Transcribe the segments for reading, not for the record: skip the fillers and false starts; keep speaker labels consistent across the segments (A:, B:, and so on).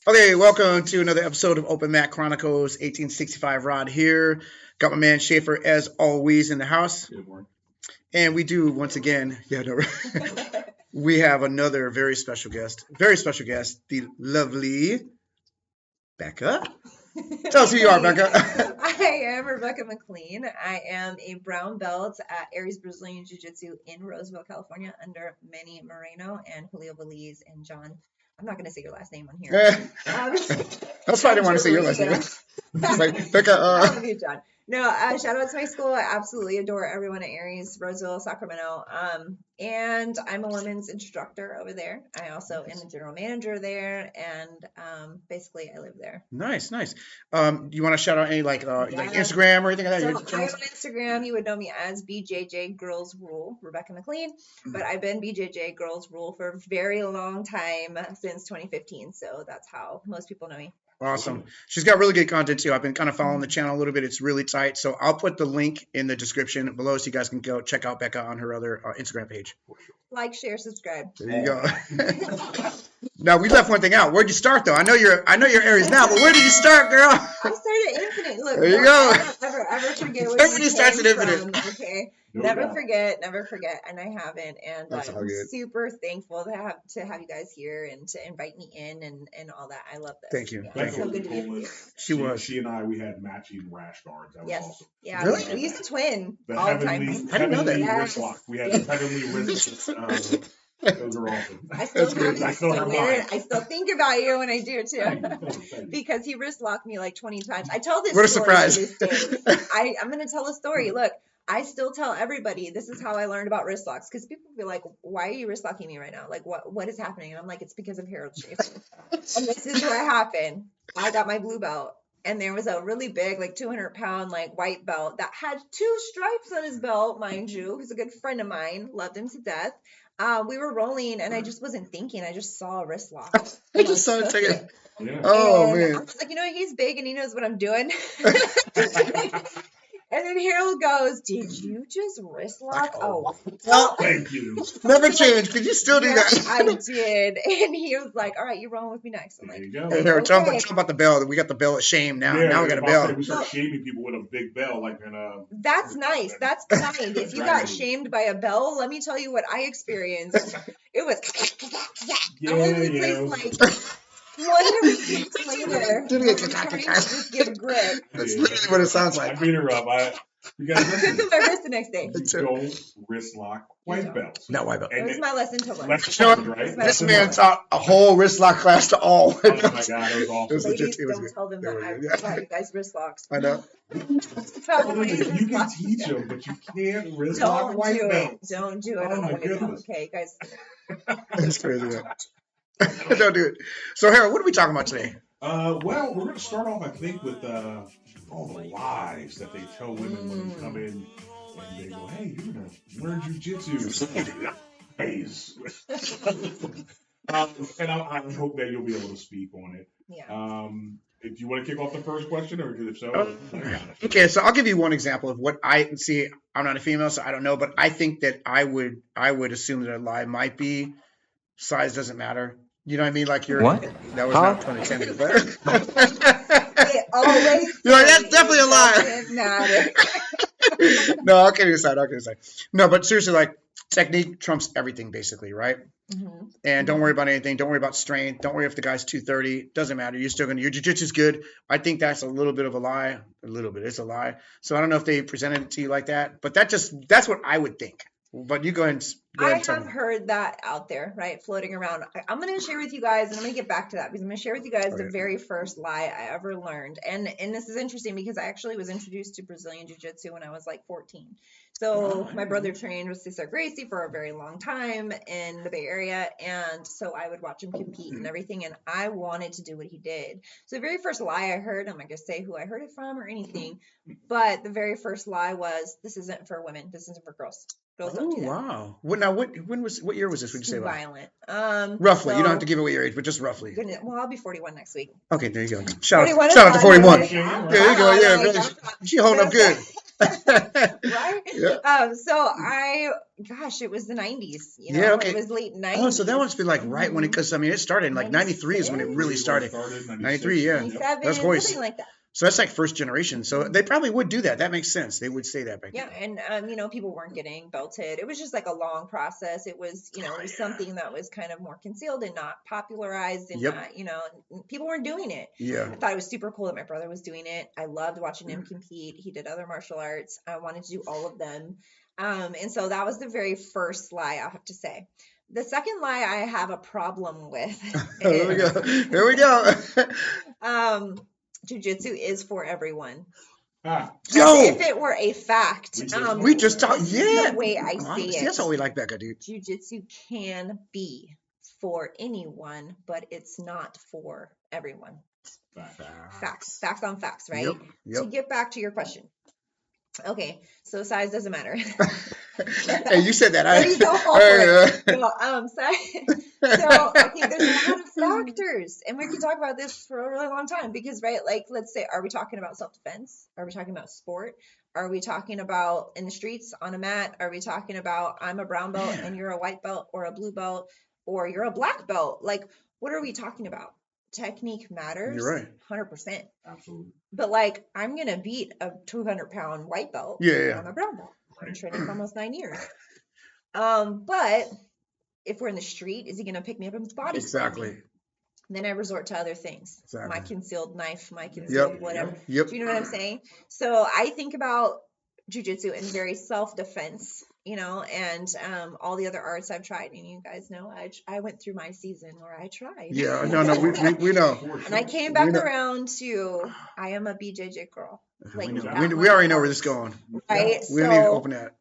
A: Okay, welcome to another episode of Open Mat Chronicles. 1865 Rod here. Got my man Schaefer as always in the house.
B: Good morning.
A: And we do once again, we have another very special guest, the lovely Becca. Tell us who you are, Becca.
C: I am Rebecca McLean. I am a brown belt at Aries Brazilian Jiu Jitsu in Roseville, California, under Manny Moreno and Julio Belize and John. I'm not going to say your last name on here.
A: That's why I didn't want to say your last name. Like, Becca.
C: John. No, shout out to my school. I absolutely adore everyone at Aries, Roseville, Sacramento. And I'm a women's instructor over there. I also am a general manager there, and basically I live there.
A: Nice. You want to shout out any like Instagram or anything like that?
C: So I'm on Instagram. You would know me as BJJ Girls Rule, Rebecca McLean. But I've been BJJ Girls Rule for a very long time, since 2015. So that's how most people know me.
A: Awesome. She's got really good content too. I've been kind of following the channel a little bit. It's really tight. So I'll put the link in the description below so you guys can go check out Becca on her other Instagram page.
C: Like, share, subscribe.
A: There you go. Now we left one thing out. Where'd you start though? I know you're Aries now, but where did you start, girl?
C: I started at Infinite. Look,
A: there you go.
C: Ever forget where
A: Everybody
C: you
A: starts at
C: came
A: Infinite.
C: from, okay?
B: No
C: never
B: doubt.
C: forget, and I haven't. And
A: That's all
C: I'm
A: good.
C: super thankful to have you guys here and to invite me in and all that. I love this.
A: Thank you.
C: Yeah,
A: Thank
C: it's
A: you.
C: so good to be
B: Cool
C: here.
B: is
A: She
B: and I, we had matching rash guards. That was
C: Yes.
B: awesome.
C: Yeah,
A: Really?
C: we used to twin
B: The
C: all the
B: heavenly,
C: time.
A: I didn't know that.
B: heavenly
C: Yes.
B: wrist lock. We had the heavenly wrist. Those are awesome.
C: I still
A: That's good.
C: have
B: I still have
C: wear
B: mine.
C: it. I still think about you when I do too.
B: Thank you.
C: Because he wrist locked me like 20 times. I tell this
A: What a
C: story
A: surprise.
C: to this day. I'm going to tell a story. Look, I still tell everybody this is how I learned about wrist locks, because people be like, why are you wrist locking me right now? Like, what is happening? And I'm like, it's because of Harold Schaefer. And this is what happened. I got my blue belt, and there was a really big, like 200-pound, like white belt that had 2 stripes on his belt, mind you. He's a good friend of mine. Loved him to death. We were rolling, and I just wasn't thinking. I just saw a wrist lock.
A: I just saw it take it.
B: Yeah.
A: Oh
C: And
A: man.
C: I was like, he's big and he knows what I'm doing. And then Harold goes, did you just wrist lock? Oh,
A: Well,
B: Thank you.
A: never change. Could you still do
C: yeah,
A: that?
C: I did. And he was like, all right, you're rolling with me next. I'm
B: There
C: like,
B: you go.
A: Hey, here, tell
C: Okay.
A: about the bell. We got the bell at shame now.
B: Yeah,
A: Now we got a
B: I was about to say,
A: bell.
B: We start shaming people with a big bell, like in
C: that's nice. That's kind. If you got shamed by a bell, let me tell you what I experienced. It was, I literally placed like 100 feet later. Just give grip.
A: That's literally what it sounds
B: I
A: like.
B: beat her up. You
C: I
B: guys
C: took my wrist the next day.
B: don't wrist lock white belts.
A: Not white belt.
C: It was my lesson to learn.
B: Let's
A: You know
B: change, right?
A: This man taught a whole wrist lock class to all.
B: Oh my god, that was awesome.
A: It was legit.
C: Ladies,
A: It was
C: don't
A: good.
C: tell them
A: It
C: that
A: was
C: I
A: good, yeah.
C: taught you guys wrist locks.
A: I know.
C: Tell them
B: You
C: wrist
B: can
C: locks.
B: teach them, but you can't wrist lock
C: Don't
B: white
C: do it.
B: belts.
C: Don't do it.
B: Oh my
C: I'm
B: goodness.
C: okay, guys.
A: It's crazy. Man. Don't do it. So, Harold, what are we talking about today?
B: Well, we're going to start off, I think, with all the lies that they tell women when they come in and they go, hey, you're going to learn jujitsu. Lies. And I hope that you'll be able to speak on it.
C: Yeah.
B: Do you want to kick off the first question, or if so?
A: Okay, so I'll give you one example of what I see. I'm not a female, so I don't know, but I think that I would assume that a lie might be size doesn't matter. You know what I mean? Like you're
D: What?
A: That was
D: Huh?
A: not pun intended, but
C: It always
A: you're like, that's definitely a lie.
C: doesn't matter.
A: No, I'll kidding aside. No, but seriously, like technique trumps everything, basically, right?
C: Mhm.
A: And don't worry about anything. Don't worry about strength. Don't worry if the guy's 230. Doesn't matter. You're still your jiu-jitsu's good. I think that's a little bit of a lie. A little bit. It's a lie. So I don't know if they presented it to you like that, but that's what I would think. But you go ahead
C: I
A: and tell
C: have
A: me.
C: heard that out there, right, floating around. I'm going to share with you guys, and I'm going to get back to that because I'm going to share with you guys the
A: Okay.
C: very first lie I ever learned. And this is interesting because I actually was introduced to Brazilian Jiu-Jitsu when I was like 14. So my brother trained with Cesar Gracie for a very long time in the Bay Area, and so I would watch him compete and everything, and I wanted to do what he did. So the very first lie I heard, I'm not going to say who I heard it from or anything, but the very first lie was, this isn't for women, this isn't for girls. Girls don't
A: Oh
C: do that.
A: wow! What year was this? Would you
C: Too
A: say
C: violent.
A: roughly? You don't have to
C: So-
A: give away your age, but just roughly.
C: Goodness, well, I'll be 41 next week.
A: Okay, there you go. Shout
C: 41
A: out to
C: is
A: 41.
C: fine.
A: There you go. Yeah,
C: Wow,
A: really. She holding up good.
C: Right?
A: Yeah.
C: Gosh, it was the 90s,
A: Yeah, okay.
C: it was late 90s.
A: Oh, so that must be like right when it, because I mean, it started in like 93 is when it
C: 96?
A: really started. 93, yeah.
C: 97,
A: That's Hoist.
C: something like that.
A: So that's like first generation. So they probably would do that. That makes sense. They would say that back
C: Yeah,
A: then.
C: and people weren't getting belted. It was just like a long process. It was, it was something that was kind of more concealed and not popularized and
A: Yep.
C: not, people weren't doing it.
A: Yeah.
C: I thought it was super cool that my brother was doing it. I loved watching him compete. He did other martial arts. I wanted to do all of them. And so that was the very first lie, I'll have to say. The second lie I have a problem with
A: Here we go. Here we go.
C: Jiu-jitsu is for everyone.
B: Ah,
A: Yo,
C: If it were a fact,
A: we just talked.
C: this is
A: Yeah.
C: the way I
A: Oh,
C: see
A: see,
C: it.
A: that's what we like, Becca, dude.
C: Jiu-jitsu can be for anyone, but it's not for everyone. Facts on facts, right?
A: Yep. Yep.
C: To get back to your question. Okay, so size doesn't matter.
A: Hey, you said that.
C: Ready, go for it. So I think there's a lot of factors, and we can talk about this for a really long time because, right, like, let's say, are we talking about self-defense? Are we talking about sport? Are we talking about in the streets on a mat? Are we talking about I'm a brown belt and you're a white belt or a blue belt or you're a black belt? Like, what are we talking about? Technique matters.
A: You're right.
C: 100%.
B: absolutely.
C: But like, I'm going to beat a 200-pound white belt.
A: Yeah.
C: I'm a brown belt. I've been training for almost 9 years. But if we're in the street, is he going to pick me up and body slam me?
A: Exactly.
C: Then I resort to other things.
A: Exactly.
C: My concealed knife, my concealed
A: Yep.
C: whatever.
A: Yep.
C: Do you know what I'm saying? So I think about jiu-jitsu in very self-defense, and all the other arts I've tried. And you guys know I went through my season where I tried.
A: Yeah. No, we know.
C: And I came back around to I am a BJJ girl. Like,
A: We know.
C: that
A: We already know
C: much.
A: where this is going.
C: Right?
A: We don't need to open that.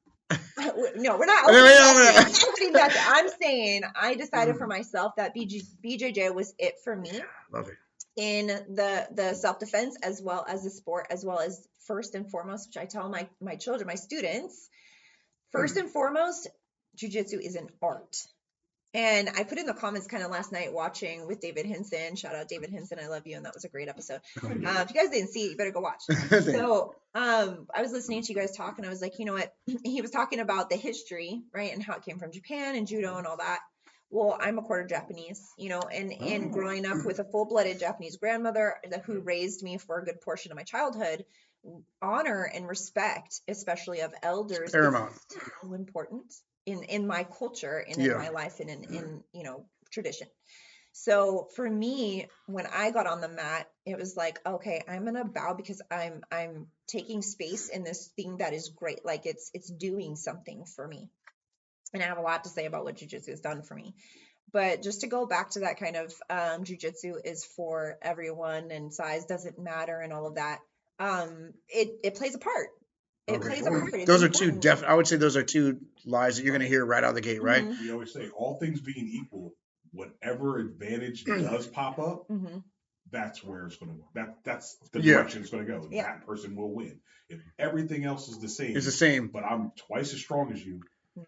C: No, we're not
A: No,
C: opening
A: no,
C: that.
A: no.
C: I'm not opening that. I'm saying I decided for myself that BJJ was it for me
A: Love it.
C: in the self-defense as well as the sport, as well as first and foremost, which I tell my children, my students, first and foremost, jiu-jitsu is an art. And I put in the comments kind of last night watching with David Hinson. Shout out David Hinson. I love you. And that was a great episode. If you guys didn't see it, you better go watch. So I was listening to you guys talk and I was like, you know what? He was talking about the history, right? And how it came from Japan and judo and all that. Well, I'm a quarter Japanese, and growing up with a full-blooded Japanese grandmother who raised me for a good portion of my childhood, honor and respect, especially of elders,
A: Paramount.
C: is so important in my culture and in my life and in tradition. So for me, when I got on the mat, it was like, okay, I'm gonna bow because I'm taking space in this thing that is great. Like it's doing something for me. And I have a lot to say about what jiu-jitsu has done for me. But just to go back to that kind of jiu-jitsu is for everyone and size doesn't matter and all of that. It plays a part. It plays a part. It's
A: Those are
C: important.
A: two I would say those are two lies that you're going to hear right out of the gate, right?
C: Mhm.
B: We always say, all things being equal, whatever advantage does pop up,
C: Mhm.
B: that's where it's going to. That's the
A: Yeah.
B: direction it's going to go.
C: Yeah.
B: That person will win. If everything else is the same,
A: It's the same.
B: but I'm twice as strong as you.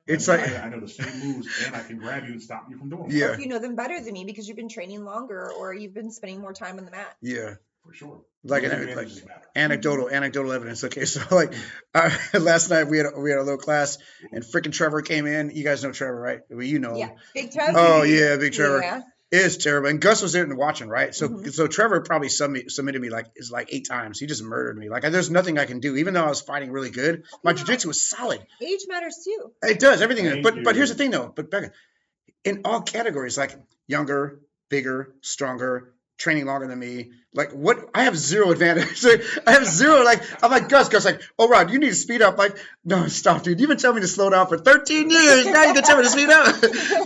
A: It's
B: and
A: like
B: I know the same moves, and I can grab you and stop you from doing it.
A: Yeah.
C: Or if you know them better than me because you've been training longer or you've been spending more time on the mat.
A: Yeah.
B: For sure.
A: Like
B: Those
A: an
B: advantages matter.
A: anecdotal evidence. Okay, so like last night we had a little class and freaking Trevor came in. You guys know Trevor, right? Well, you know him.
C: Yeah. Big Trevor.
A: Oh yeah, big Trevor.
C: Yeah.
A: It is terrible. And Gus was there and watching, right? So
C: Mhm.
A: so Trevor probably submitted me like 8 times. He just murdered me. Like there's nothing I can do, even though I was fighting really good. My jiu-jitsu was solid.
C: Age matters too.
A: It does everything.
B: Thank
A: But
B: you.
A: here's the thing though. But Becca, in all categories, like younger, bigger, stronger, training longer than me, like what? I have zero advantage. I have zero. Like I'm like Gus, like, oh Rod, you need to speed up. Like, no, stop, dude. You've been telling me to slow down for 13 years. Now you can tell me to speed up.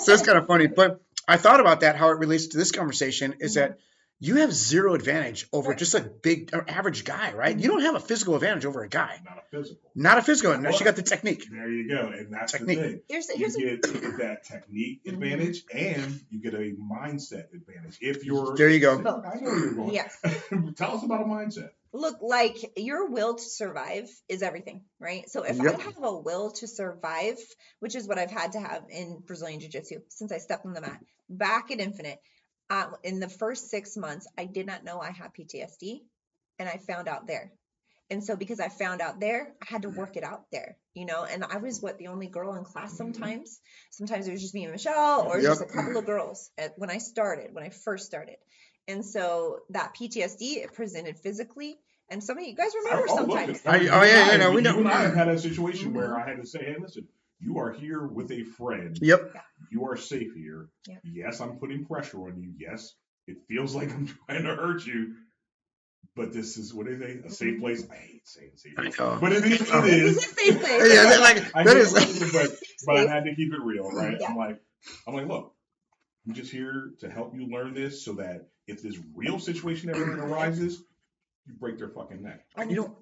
A: So it's kind of funny. But I thought about that. How it relates to this conversation is that you have zero advantage over just a big or average guy, right? You don't have a physical advantage over a guy.
B: Not a physical.
A: Not a physical. No, she got the technique.
B: There you go. And that's
A: Technique.
B: the thing.
C: Here's
B: You get that technique advantage and you get a mindset advantage. If you're
A: There you go.
B: I know where you're going.
C: Yes.
B: Tell us about a mindset.
C: Look, like your will to survive is everything, right? So if
A: Yep.
C: I have a will to survive, which is what I've had to have in Brazilian Jiu-Jitsu since I stepped on the mat, back at Infinite, in the first 6 months, I did not know I had PTSD, and I found out there. And so because I found out there, I had to work it out there, you know, and I was the only girl in class sometimes. Sometimes it was just me and Michelle or just a couple of girls when I first started. And so that PTSD, it presented physically. And some of you guys remember sometimes.
B: We know. You and I have had a situation where I had to say, hey, listen, you are here with a friend.
A: Yep.
B: You are safe here.
C: Yep.
B: Yes, I'm putting pressure on you. Yes, it feels like I'm trying to hurt you. But this is, what do they say? A safe place? I hate saying safe place. But it is.
C: It's a safe place.
A: Yeah,
B: but I had to keep it real, right?
C: Yeah.
B: I'm like, look, I'm just here to help you learn this so that if this real situation ever arises, you break their fucking neck.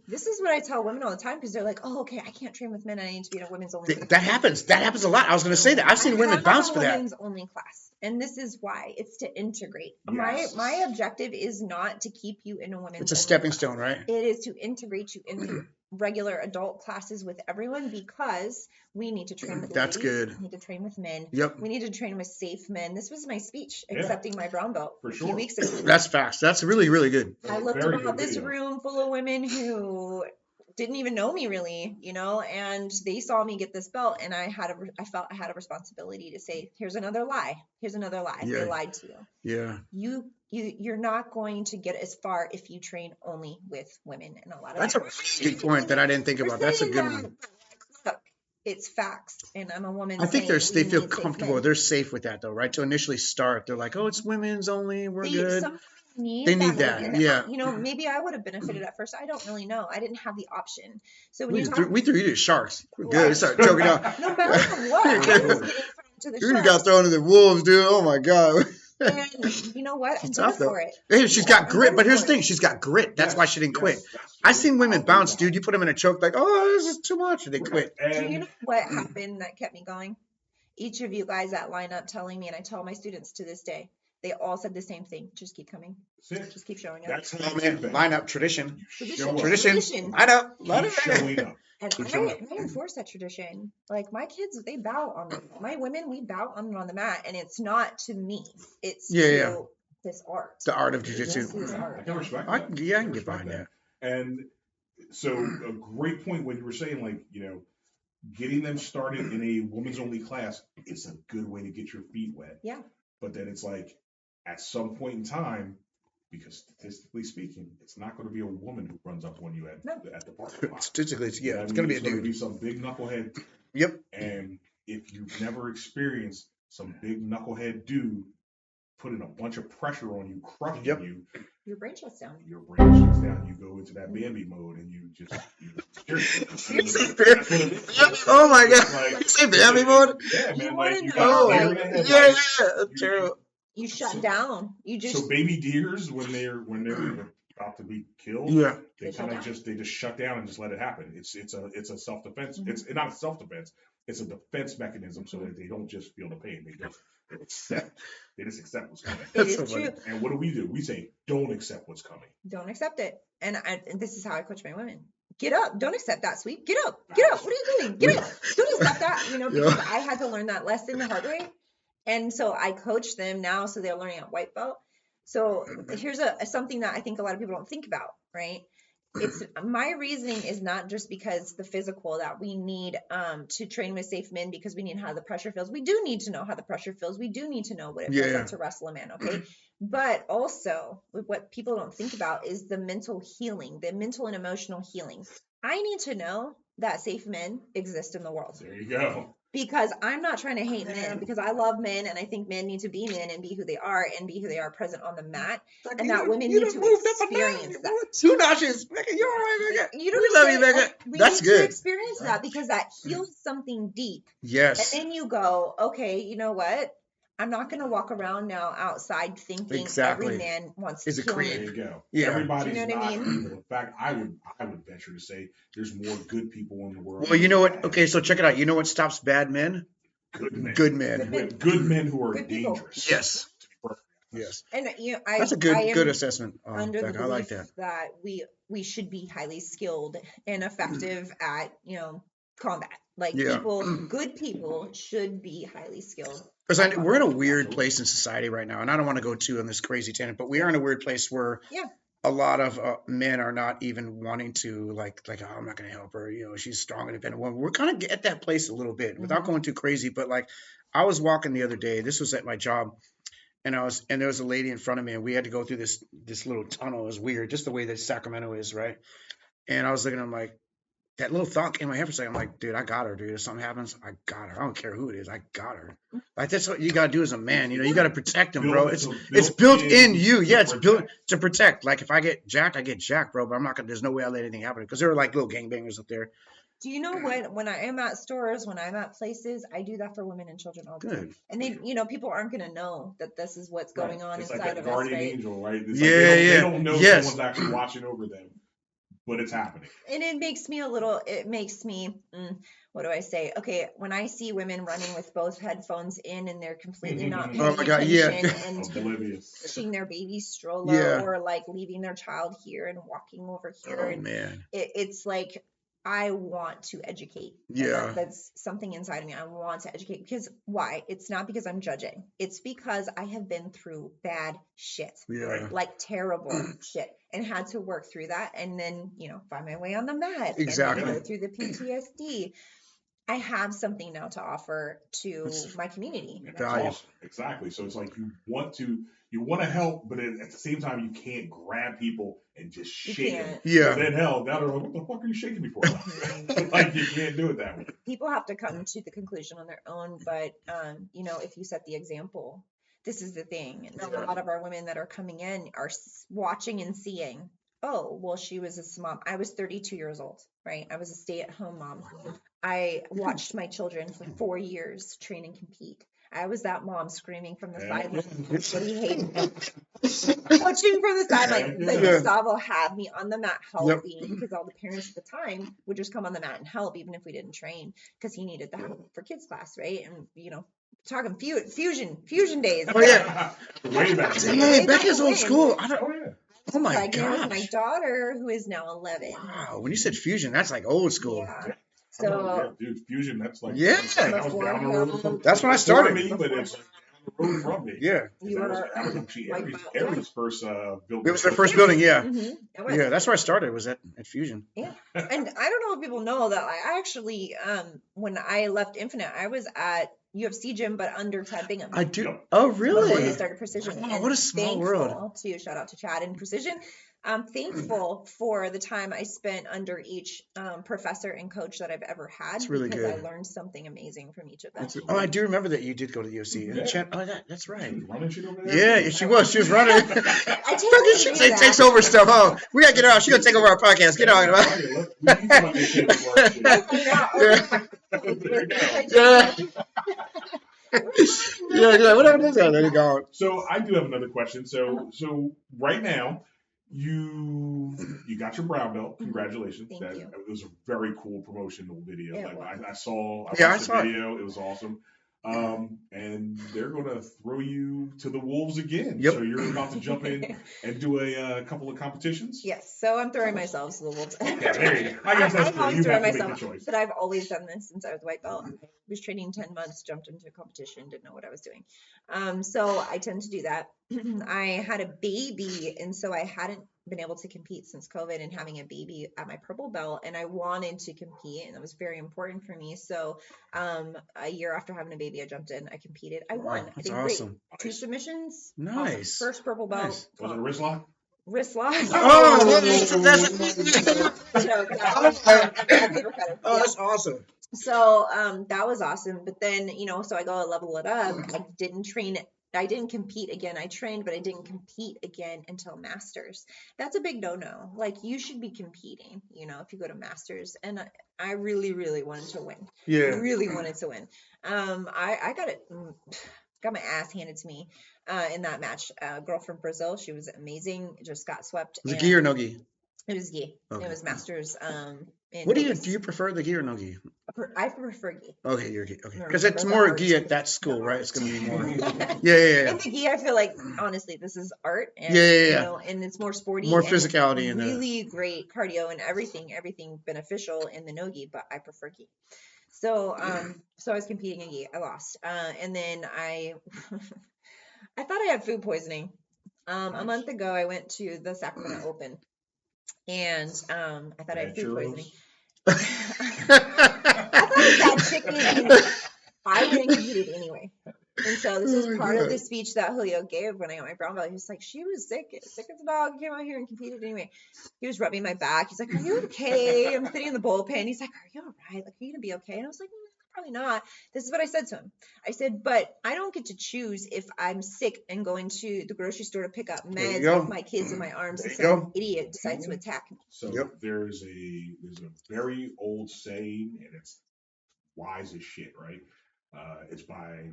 C: This is what I tell women all the time because they're like, oh, okay, I can't train with men. I need to be in a women's only class.
A: That happens. That happens a lot. I was going to say that. I've seen women bounce for that.
C: Women's only class. And this is why. It's to integrate.
B: Yes.
C: My objective is not to keep you in a women's
A: It's a stepping stone, right?
C: It is to integrate you into regular adult classes with everyone because we need to train with
A: That's
C: ladies.
A: good.
C: We need to train with men.
A: Yep.
C: We need to train with safe men. This was my speech accepting my brown belt
B: For
C: a
B: sure.
C: few weeks ago.
A: That's fast. That's really, really good.
C: I looked around this room full of women who didn't even know me really, you know, and they saw me get this belt and I felt I had a responsibility to say, here's another lie. Here's another lie.
A: Yeah.
C: They lied to you.
A: Yeah.
C: You're not going to get as far if you train only with women. And a lot of
A: That's a really good point that I didn't think about. That's a good one.
C: Look, it's facts. And I'm a woman.
A: I think
C: they
A: feel comfortable. They're safe with that though, right? To initially start, they're like, oh, it's women's only. We're good. They need that. Yeah.
C: You know, maybe I would have benefited at first. I don't really know. I didn't have the option. So when
A: we threw you to sharks. We're good. Start choking out.
C: No matter what.
A: You got thrown to the wolves, dude. Oh my God.
C: And you know what? I'm
A: tough,
C: for it.
A: Hey, she's got grit. But here's the thing. She's got grit. That's why she didn't quit. I've seen women bounce, dude. You put them in a choke like, oh, this is too much. And they quit.
C: Do you know what happened that kept me going? Each of you guys that line up telling me, and I tell my students to this day, they all said the same thing. Just keep coming. Just keep showing up.
B: That's
A: line up tradition.
C: Tradition.
A: Line up.
B: Showing up.
C: And I enforce that tradition. Like my kids, they bow on them. My women, we bow on the mat, and it's not to me. It's to this art.
A: The art of jiu-jitsu.
B: I can respect that.
A: I can get behind that.
B: And so a great point when you were saying, like, you know, getting them started in a women's only class is a good way to get your feet wet.
C: Yeah.
B: But then it's like, at some point in time, because statistically speaking, it's not going to be a woman who runs up on you at the parking lot.
A: Statistically, it's going to be a dude.
B: It's going to be some big knucklehead.
A: Yep.
B: And if you've never experienced some big knucklehead dude putting a bunch of pressure on you, crushing you,
C: your brain shuts down.
B: Your brain shuts down. You go into that Bambi mode, and you just
A: oh my God! Like, say Bambi mode?
B: Yeah, man.
A: True.
C: You shut down. You just
B: so baby deers when they're about to be killed.
A: Yeah,
B: they kind of just shut down and just let it happen. It's a self defense. It's not self defense. It's a defense mechanism so that they don't just feel the pain. They just accept what's coming.
C: It is true.
B: And what do? We say, don't accept what's coming.
C: Don't accept it. And this is how I coach my women. Get up. Don't accept that sweep. Get up. Get up. What are you doing? Get up. Don't accept that. You know, because I had to learn that lesson the hard way. And so I coach them now, so they're learning at white belt. So here's something that I think a lot of people don't think about, right? It's my reasoning is not just because the physical that we need to train with safe men because we need how the pressure feels. We do need to know how the pressure feels. We do need to know what it feels like to wrestle a man, okay? But also what people don't think about is the mental healing, the mental and emotional healing. I need to know that safe men exist in the world.
B: There you go.
C: Because I'm not trying to hate men, because I love men and I think men need to be men and be who they are and be who they are present on the mat. Like, and that women need to experience that.
A: 2 notches. Becca, you're all right, Becca.
C: You know
A: we love you, Becca. That's good.
C: To experience that because that heals something deep.
A: Yes.
C: And then you go, okay, you know what? I'm not going to walk around now outside thinking every man wants to kill me.
B: There you go.
A: Yeah.
B: Everybody's
C: you know
B: not
C: evil.
B: In fact, I would venture to say there's more good people in the world.
A: Well, you know what? Okay, so check it out. You know what stops bad men?
B: Good men.
A: Good men.
B: Good men who are
C: good
B: dangerous.
C: People.
A: Yes. Yes.
C: And
A: that's a good assessment.
C: Under the
A: I like that.
C: That we should be highly skilled and effective at combat. Like good people should be highly skilled.
A: Because we're in a weird place in society right now, and I don't want to go too on this crazy tangent, but we are in a weird place where a lot of men are not even wanting to like oh, I'm not going to help her. She's a strong, independent woman. We're kind of at that place a little bit without going too crazy. But like, I was walking the other day. This was at my job, and there was a lady in front of me, and we had to go through this little tunnel. It was weird, just the way that Sacramento is, right? And I was looking, I'm like, that little thought in my head for a second. I'm like, dude, I got her, dude. If something happens, I got her. I don't care who it is. I got her. Like, that's what you got to do as a man. You got to protect them, bro. It's built in you. Yeah, it's built to protect. Like, if I get jacked, I get jacked, bro. But I'm not going to, there's no way I let anything happen. Because there were like little gangbangers up there.
C: Do you know when I am at stores, when I'm at places, I do that for women and children all the time. And they, people aren't going to know that this is what's going on
B: it's
C: inside
B: like that
C: of
B: guardian
C: us, right?
B: angel, right? It's
A: Yeah,
B: like
A: yeah.
B: They don't know someone's actually watching over them, but it's happening.
C: And it makes me what do I say? Okay, when I see women running with both headphones in and they're completely not paying attention and pushing their baby stroller or like leaving their child here and walking over here.
A: Oh, man.
C: It's like, I want to educate.
A: Yeah.
C: That's something inside of me. I want to educate because why? It's not because I'm judging. It's because I have been through bad shit.
A: Yeah.
C: Like terrible shit, and had to work through that and then, find my way on the mat.
A: Exactly.
C: And go through the PTSD. I have something now to offer to my community.
B: Awesome. Exactly. So it's like you want to help, but at the same time, you can't grab people and just shake them.
A: Yeah.
B: Then now they're like, what the fuck are you shaking me for? Like, you can't do it that way.
C: People have to come to the conclusion on their own. But, if you set the example, this is the thing. And a lot of our women that are coming in are watching and seeing, oh, well, she was a mom. I was 32 years old, right? I was a stay-at-home mom. I watched my children for 4 years train and compete. I was that mom screaming from the sidelines. What do you hate? Coaching from the sideline. But Gustavo had me on the mat helping because all the parents at the time would just come on the mat and help, even if we didn't train, because he needed the help for kids class, right? And talking fusion days.
A: Oh yeah,
B: way back.
A: Hey, Becca's old school. Oh my
C: gosh.
A: With
C: my daughter, who is now 11.
A: Wow, when you said fusion, that's like old school.
C: Yeah. So,
B: dude, fusion, that's like
A: that's when I started.
B: Me, but it's down the road from me.
A: Yeah.
B: Everybody's first building.
A: It was their first building, yeah.
C: Mm-hmm.
A: Yeah, that's where I started, was at Fusion.
C: Yeah. And I don't know if people know that I actually, when I left Infinite, I was at UFC gym, but under Chad Bingham.
A: I do. Oh, really?
C: Before he started Precision.
A: Oh, what a small world.
C: Shout out to Chad and Precision. I'm thankful for the time I spent under each professor and coach that I've ever had.
A: That's really
C: because
A: good.
C: I learned something amazing from each of them.
A: I do remember that you did go to the UFC.
B: Yeah.
A: That's right.
B: Running shit over there?
A: Yeah, she was. She was running.
C: She
A: takes over stuff. Oh, we got to get her out. She's going to take over our podcast. Get out. Yeah, whatever it is. There you go.
B: So I do have another question. So right now, you got your brown belt. Congratulations.
C: Thank you.
B: It was a very cool promotional video.
C: Yeah,
B: I saw
A: the
B: video. It was awesome. And they're going to throw you to the wolves again.
A: Yep.
B: So you're about to jump in and do a couple of competitions?
C: Yes. So I'm throwing myself to the wolves.
B: Yeah, there you go. I guess that's
C: I'm
B: you
C: throwing
B: have to
C: myself,
B: make the choice.
C: but I've always done this since I was white belt. I was training 10 months, jumped into a competition, didn't know what I was doing. So I tend to do that. I had a baby, and so I hadn't been able to compete since COVID and having a baby at my purple belt, and I wanted to compete, and that was very important for me. So a year after having a baby, I jumped in, I competed, I won.
A: That's
C: I did
A: awesome.
C: great. 2 submissions.
A: Nice.
C: Awesome. First purple belt.
A: Nice.
B: Was it a wrist lock?
C: Wrist lock.
A: Oh, that's awesome.
C: So that was awesome. But then, so I go level it up. I didn't compete again. I trained, but I didn't compete again until Masters. That's a big no-no. Like, you should be competing, if you go to Masters. And I really, really wanted to win.
A: Yeah.
C: Really wanted to win. I got my ass handed to me in that match. A girl from Brazil, she was amazing. Just got swept.
A: Was it gi or no gi?
C: It was gi.
A: Okay.
C: It was Masters.
A: What do you prefer, the gi or no gi?
C: I prefer gi.
A: Okay, you're gi. Okay, because it's more gi at that school, right? It's gonna be more. Yeah.
C: In the gi, I feel like, honestly, this is art. And, and it's more sporty.
A: More physicality and
C: really great cardio and everything beneficial in the no gi, but I prefer gi. So I was competing in gi. I lost. And then I thought I had food poisoning. A month ago, I went to the Sacramento Open, and I thought I had food poisoning. I thought I was bad chicken anyway. I went and competed anyway. And so this is part of the speech that Julio gave when I got my brown belt. He was like, she was sick as a dog, came out here and competed anyway. He was rubbing my back. He's like, are you okay? I'm sitting in the bullpen. He's like, are you all right? Like, are you going to be okay? And I was like, probably not. This is what I said to him. I said, but I don't get to choose if I'm sick and going to the grocery store to pick up meds with my kids in my arms and some idiot decides to attack me.
B: So there's a very old saying, and it's wise as shit, right? It's by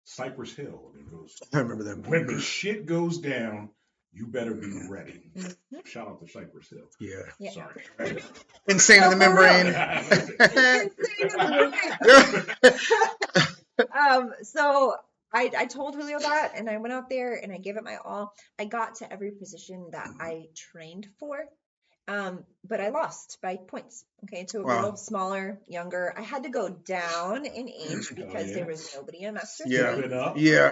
B: Cypress Hill, and it goes,
A: I remember that.
B: When the shit goes down, you better be ready. Shout out to Cypress Hill.
A: Yeah.
B: Sorry.
A: Insane in the membrane.
C: So I told Julio that, and I went out there and I gave it my all. I got to every position that I trained for. But I lost by points. Okay, to a girl smaller, younger. I had to go down in age because there was nobody in Master 3.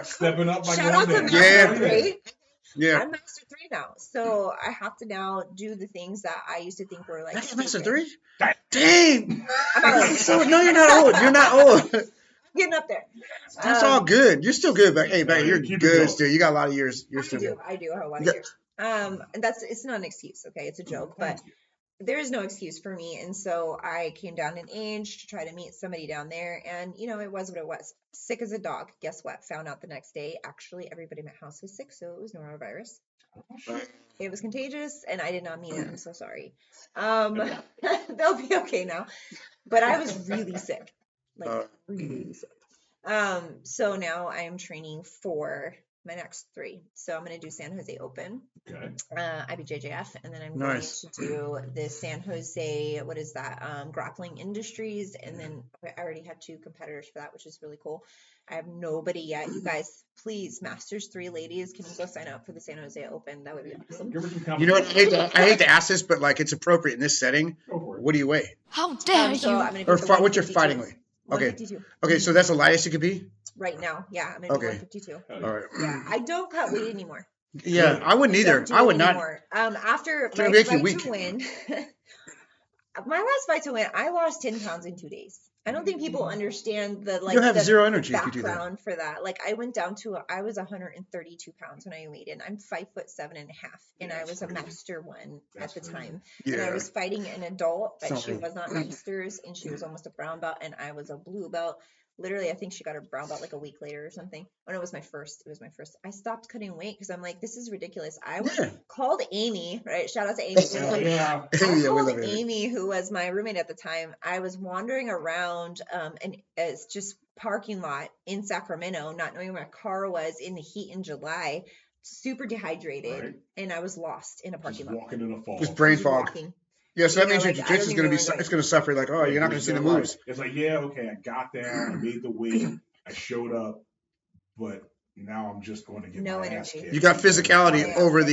B: Stepping up.
C: Shout out to Master 3.
A: Yeah.
C: I'm Master 3 now, so I have to now do the things that I used to think were like.
A: That's Master 3? Dang! So no, you're not old. You're not old.
C: Getting up there.
A: That's all good. You're still good, but hey, Becca, you're good still. You got a lot of years. You're still good.
C: I do have a lot of years. And it's not an excuse, okay? It's a joke, but there is no excuse for me. And so I came down in age to try to meet somebody down there, and it was what it was. Sick as a dog. Guess what? Found out the next day. Actually, everybody in my house was sick, so it was norovirus. It was contagious, and I did not mean it. I'm so sorry. They'll be okay now. But I was really sick, like really sick. So now I am training for my next 3. So I'm going to do San Jose Open, IBJJF, and then I'm going to do the San Jose, what is that, Grappling Industries, and then I already had 2 competitors for that, which is really cool. I have nobody yet. You guys, please, Masters 3 ladies, can you go sign up for the San Jose Open? That would be awesome.
A: You know what? I hate to ask this, but like it's appropriate in this setting. What do you weigh?
D: How dare you?
C: So I'm gonna
A: or what's your fighting weight? Okay. Okay, so that's the lightest you could be?
C: Right now, yeah, I'm gonna do 152.
A: All right.
C: Yeah, I don't cut weight anymore.
A: Yeah, I wouldn't either. I would not.
C: After my fight to win, my last fight to win, I lost 10 pounds in 2 days. I don't think people understand the
A: You'll have
C: the
A: zero energy if you do that.
C: background for that. Like I went down to I was 132 pounds when I weighed in. I'm 5'7.5", and I was a master 1 at the time. And I was fighting an adult, but she was not masters, and she was almost a brown belt, and I was a blue belt. Literally, I think she got her brown belt like a week later or something. Oh, no, it was my first. I stopped cutting weight because I'm like, this is ridiculous. I called Amy, right? Shout out to Amy. I called Amy, who was my roommate at the time. I was wandering around and it's just parking lot in Sacramento, not knowing where my car was in the heat in July, super dehydrated, and I was lost in a parking lot.
B: Walking in a fog.
A: Just brain fog. Yeah, so that means your jiu-jitsu is going to be, it's going to suffer. Like, oh, you're not going to see the moves.
B: It's like, okay, I got there, I made the weight, I showed up, but now I'm just going to get my ass kicked.
A: You got physicality over at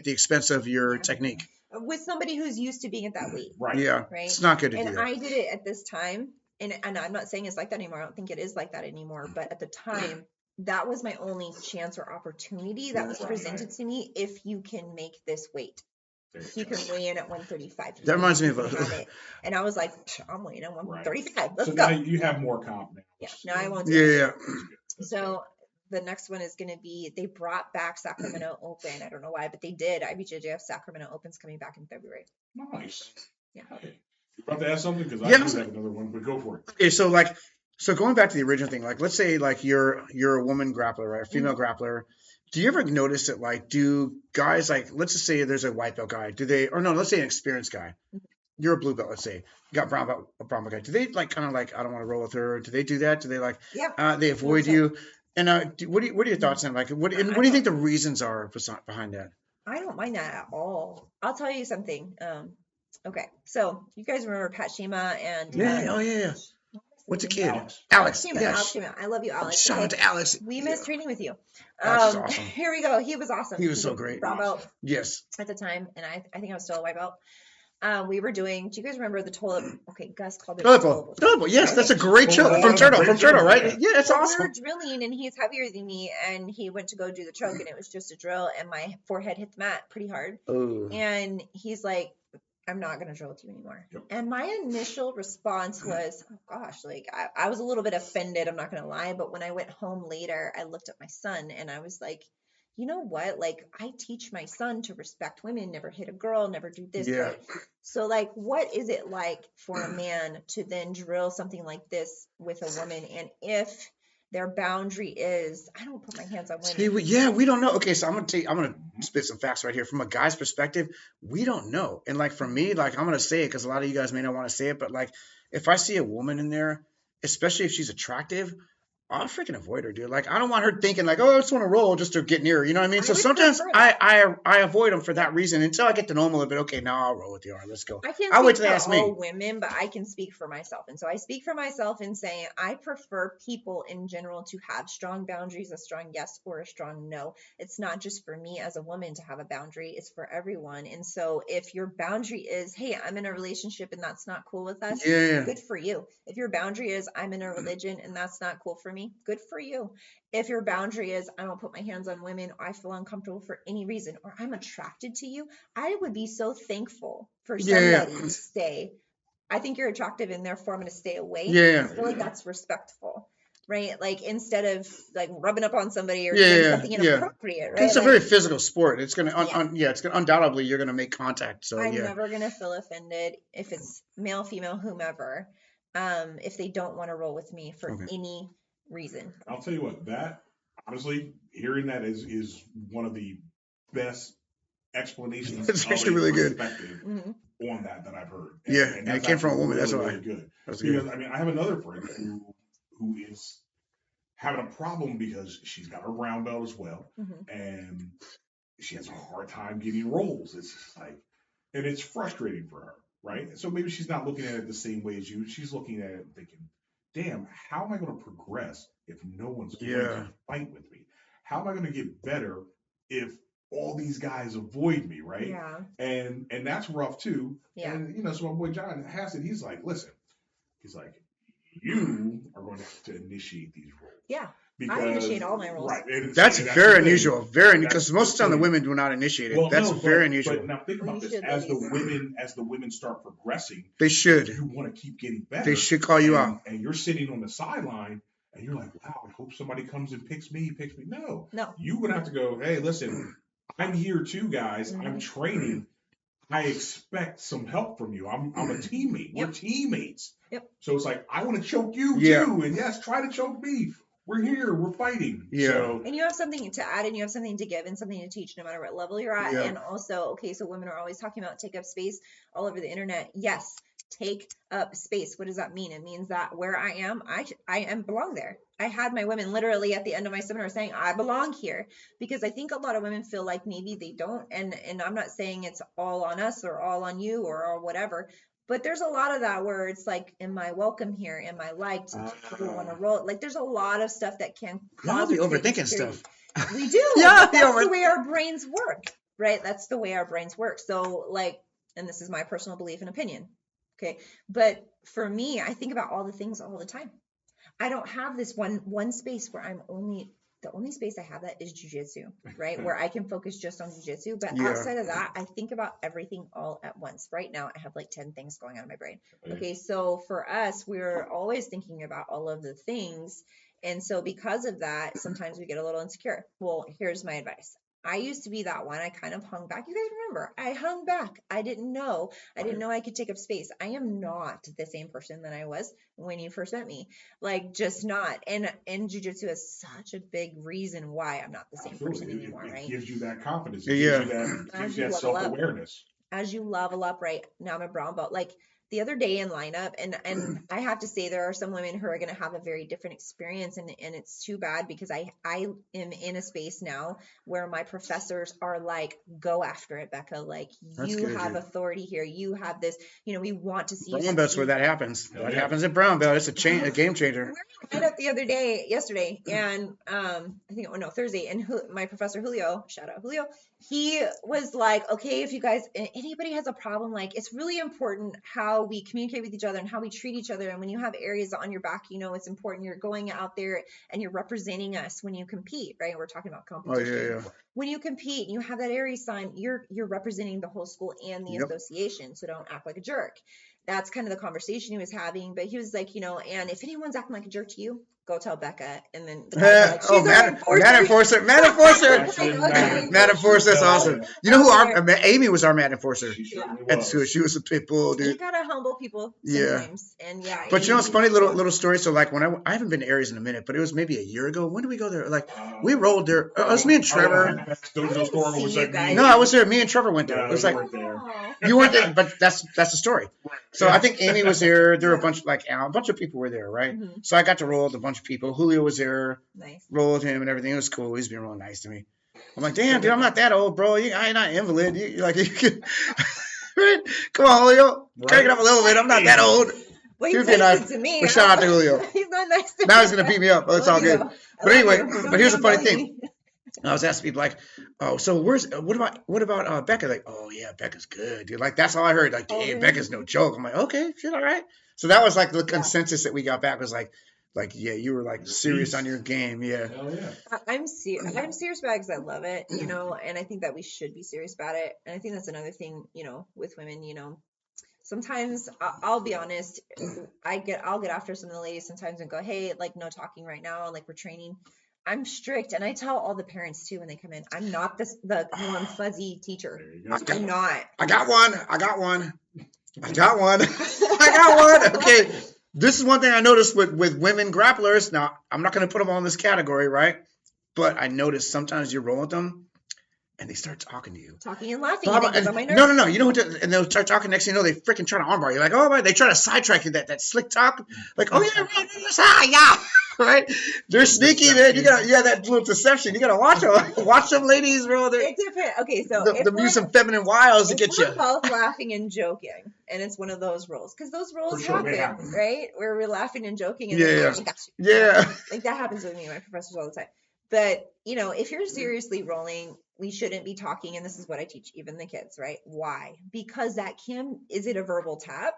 A: the expense of your technique.
C: With somebody who's used to being at that weight.
B: Right.
A: Yeah.
C: Right.
A: It's not good to do that.
C: And I did it at this time, and I'm not saying it's like that anymore. I don't think it is like that anymore. But at the time, that was my only chance or opportunity that was presented to me. If you can make this weight. You can weigh in at 135.
A: That reminds me of
C: and I was like, I'm weighing at 135. Let's go.
B: Now you have more confidence.
C: Yeah. Now I won't.
A: Yeah.
C: So the next one is going to be, they brought back Sacramento Open. I don't know why, but they did. IBJJF Sacramento Open's coming back in February.
B: Nice.
C: Yeah.
B: You about to ask something? Because I do have another one, but go for it.
A: Okay, so going back to the original thing, like let's say like you're a woman grappler, right? A female grappler. Do you ever notice that, like, do guys, like, let's just say there's a white belt guy, let's say an experienced guy. You're a blue belt, let's say. You got a brown belt guy. Do they, like, kind of like, I don't want to roll with her? Do they do that? Do they, like, they avoid you? And what are your thoughts on, like, what do you think the reasons are behind that?
C: I don't mind that at all. I'll tell you something. Okay, so you guys remember Pat Shima and...
A: Yeah. What's a kid?
C: Alex. Shima. I love you, Alex.
A: Shout out to Alex.
C: We missed training with you.
A: Awesome.
C: Here we go. He was awesome.
A: He was so great.
C: Brown belt.
A: Yes.
C: At the time, and I think I was still a white belt. We were doing, do you guys remember the toilet? Okay, Gus called it
A: Toilet
C: toilet
A: bowl.
C: bowl.
A: Toilet bowl. Yes, that's a great show
B: Toilet
A: from
B: bowl,
A: Turtle.
B: great
A: From
B: show,
A: Turtle, right?
B: yeah.
A: Yeah, that's
C: So we
A: awesome.
C: were drilling, and he's heavier than me, and he went to go do the choke, and it was just a drill, and my forehead hit the mat pretty hard.
A: Oh.
C: And he's like, I'm not going to drill with you anymore.
B: Yep.
C: And my initial response was, oh gosh, like I was a little bit offended. I'm not going to lie. But when I went home later, I looked at my son and I was like, you know what? Like, I teach my son to respect women, never hit a girl, never do this.
A: Yeah.
C: Like, so like, what is it like for a man to then drill something like this with a woman? And if their boundary is, I don't put my hands on women.
A: See, we don't know. Okay, so I'm gonna spit some facts right here from a guy's perspective. We don't know, and like for me, like I'm gonna say it because a lot of you guys may not want to say it, but like if I see a woman in there, especially if she's attractive, I'll freaking avoid her, dude. Like I don't want her thinking like, oh, I just want to roll just to get near her. You know what I mean?
C: I
A: So
C: would
A: sometimes
C: prefer
A: I avoid them for that reason until I get to know them a little bit. Okay, now I'll roll with you. All right, let's go.
C: I can't
A: I'll wait
C: speak
A: till they
C: for
A: ask me.
C: all women, but I can speak for myself. And so I speak for myself in saying I prefer people in general to have strong boundaries, a strong yes or a strong no. It's not just for me as a woman to have a boundary, it's for everyone. And so if your boundary is, hey, I'm in a relationship and that's not cool with us,
A: Yeah.
C: good for you. If your boundary is, I'm in a religion and that's not cool for me, good for you. If your boundary is, I don't put my hands on women, or I feel uncomfortable for any reason, or I'm attracted to you, I would be so thankful for somebody to say, I think you're attractive and therefore I'm going to stay away.
A: Yeah.
C: I feel like that's respectful, right? Like instead of like rubbing up on somebody or
A: Yeah,
C: doing something inappropriate, right?
A: It's a
C: Like,
A: very physical sport. It's gonna, it's gonna undoubtedly you're gonna make contact. So
C: I'm
A: yeah.
C: never going to feel offended if it's male, female, whomever, if they don't want to roll with me for any reason.
B: I'll tell you what, that honestly, hearing that is one of the best explanations.
A: It's
B: of
A: actually
B: a
A: really good.
B: perspective on that I've heard.
A: And it came from a woman. That's why.
B: Really good.
A: That's
B: Because
A: good.
B: I mean, I have another friend who is having a problem because she's got her brown belt as well, and she has a hard time getting rolls. It's just like, and it's frustrating for her, right? So maybe she's not looking at it the same way as you. She's looking at it thinking, damn, how am I going to progress if no one's going to fight with me? How am I going to get better if all these guys avoid me, right?
C: Yeah.
B: And that's rough too.
C: Yeah.
B: And you know, so my boy John Hassett, he's like, listen, he's like, you are going to have to initiate these roles.
C: Yeah.
B: Because,
C: I initiate all my roles.
B: Right.
A: That's very unusual. Very, because most of the time the women do not initiate it.
B: Well,
A: that's very unusual.
B: But now think about this: as the women start progressing,
A: they should.
B: You want to keep getting better.
A: They should call you out.
B: And you're sitting on the sideline, and you're like, "Wow, I hope somebody comes and picks me." No. You're gonna have to go. Hey, listen, I'm here too, guys. I'm training. I expect some help from you. I'm a teammate. We're teammates.
C: Yep.
B: So it's like I want to choke you too, and yes, try to choke me. We're here. We're fighting.
A: Yeah.
B: So,
C: and you have something to add and you have something to give and something to teach no matter what level you're at.
A: Yeah.
C: And also, okay, so women are always talking about take up space all over the internet. Yes, take up space. What does that mean? It means that where I am, I belong there. I had my women literally at the end of my seminar saying, I belong here, because I think a lot of women feel like maybe they don't. And I'm not saying it's all on us or all on you or whatever. But there's a lot of that where it's like, am I welcome here? Am I liked? Do people want to roll? Like, there's a lot of stuff that can cause.
A: Y'all be overthinking stuff.
C: We do. That's the way our brains work, right? That's the way our brains work. So, like, and this is my personal belief and opinion. Okay. But for me, I think about all the things all the time. I don't have this one space where the only space I have that is jiu-jitsu, right? Where I can focus just on jiu-jitsu. But outside of that, I think about everything all at once. Right now, I have like 10 things going on in my brain. Okay. So for us, we're always thinking about all of the things. And so because of that, sometimes we get a little insecure. Well, here's my advice. I used to be that one. I kind of hung back. You guys remember, I hung back. I didn't know I could take up space. I am not the same person that I was when you first met me. Like, just not. And jiu-jitsu is such a big reason why I'm not the same person anymore, right?
B: It gives you that confidence. It gives you that self-awareness.
C: As you level up, right? Now I'm a brown belt. Like, the other day in lineup, and I have to say there are some women who are going to have a very different experience, and it's too bad because I am in a space now where my professors are like, go after it, Becca. Like,
A: That's
C: you
A: good,
C: have
A: dude.
C: authority here. You have this, we want to see you
A: Brown belt's where
C: succeed.
A: that happens.
B: Hell
A: That
B: yeah.
A: happens at brown belt. It's a game changer.
C: We were up yesterday, and I think Thursday, and my professor Julio, shout out Julio, he was like, okay, if you guys, anybody has a problem, like, it's really important how we communicate with each other and how we treat each other. And when you have areas on your back, it's important. You're going out there and you're representing us when you compete, right? We're talking about competition.
A: Oh yeah.
C: When you compete and you have that area sign, you're representing the whole school and the association. So don't act like a jerk. That's kind of the conversation he was having. But he was like, and if anyone's acting like a jerk to you, go tell Becca. And then the guy's like, she's
A: Mad Enforcer. Mad Enforcer, that's awesome. You know who Amy was our Mad Enforcer at school. She was a pit bull, dude.
C: You gotta humble people sometimes. And
A: But it's funny little story. So like when I haven't been to Aries in a minute, but it was maybe a year ago. When did we go there? Like we rolled there. It was me and Trevor. No, I was there. Me and Trevor went there. It was like you weren't there, but that's the story. So I think Amy was there. There were a bunch of people were there, right?
C: Mm-hmm.
A: So I got to roll with a bunch of people. Julio was there.
C: Nice.
A: Roll with him and everything. It was cool. He's been real nice to me. I'm like, damn, dude, I'm not that old, bro. I'm not invalid. You can come on, Julio. Crank it up a little bit. I'm not that old.
C: Well, he's nice to me.
A: But shout out to Julio.
C: He's not nice to me.
A: Now he's gonna beat me up. Oh, it's all good. But anyway, but here's the funny thing. I was asking people like, oh, so what about Becca? Like, oh yeah, Becca's good, dude. Like that's all I heard. Like, damn, Becca's no joke. I'm like, okay, shit, all right. So that was like the consensus that we got back was like, yeah, you were like serious on your game, yeah.
B: Hell yeah.
C: I'm serious about it because I love it, and I think that we should be serious about it. And I think that's another thing, with women, sometimes I'll be honest, I'll get after some of the ladies sometimes and go, hey, like no talking right now, like we're training. I'm strict, and I tell all the parents too when they come in, I'm not the warm fuzzy teacher. I'm not. I got one. Okay. This is one thing I noticed with women grapplers. Now, I'm not going to put them all in this category, right? But I noticed sometimes you roll with them, and they start talking to you. Talking and laughing. And
A: no. You know what? And they'll start talking. Next thing you know, they freaking try to armbar you. Like, oh, man. They try to sidetrack you, that slick talk. Like, oh, yeah, right, yeah. Right? They're sneaky, man. You got that little deception. You got to watch them. Watch them ladies, bro.
C: It's different. Okay, so
A: the use some feminine wiles to get you.
C: We're both laughing and joking, and it's one of those roles. Because those roles happen, right? Where we're laughing and joking. And like that happens with me and my professors all the time. But, if you're seriously rolling, we shouldn't be talking. And this is what I teach even the kids, right? Why? Because is it a verbal tap?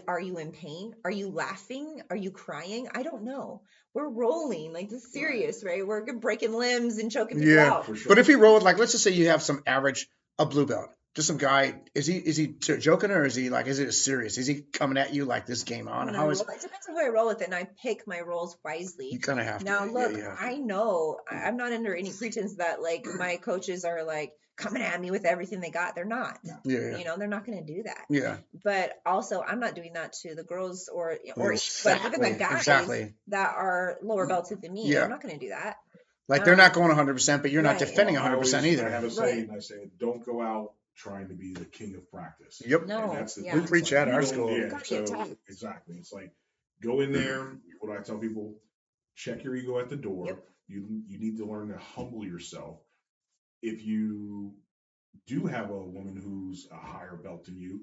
C: Are you in pain? Are you laughing? Are you crying? I don't know. We're rolling. Like, this is serious, right? We're breaking limbs and choking people out.
B: For sure.
A: But if he rolled, like, let's just say you have some average, a blue belt. Just some guy, is he joking or is it serious? Is he coming at you like this game on?
C: It depends on who I roll with, and I pick my rolls wisely.
A: You kind of have to.
C: Now, look, I know I'm not under any pretense that like my coaches are like coming at me with everything they got. They're not.
A: Yeah.
C: They're not going to do that.
A: Yeah.
C: But also, I'm not doing that to the girls or but even the guys that are lower belts than me. I'm not going to do that.
A: Like they're not going 100%, but you're not defending 100% either.
B: I have a saying. I say, don't go out trying to be the king of practice.
A: Yep.
C: No.
A: We preach at our school.
B: Yeah. So exactly. It's like go in there. What I tell people: check your ego at the door.
C: Yep.
B: You need to learn to humble yourself. If you do have a woman who's a higher belt than you,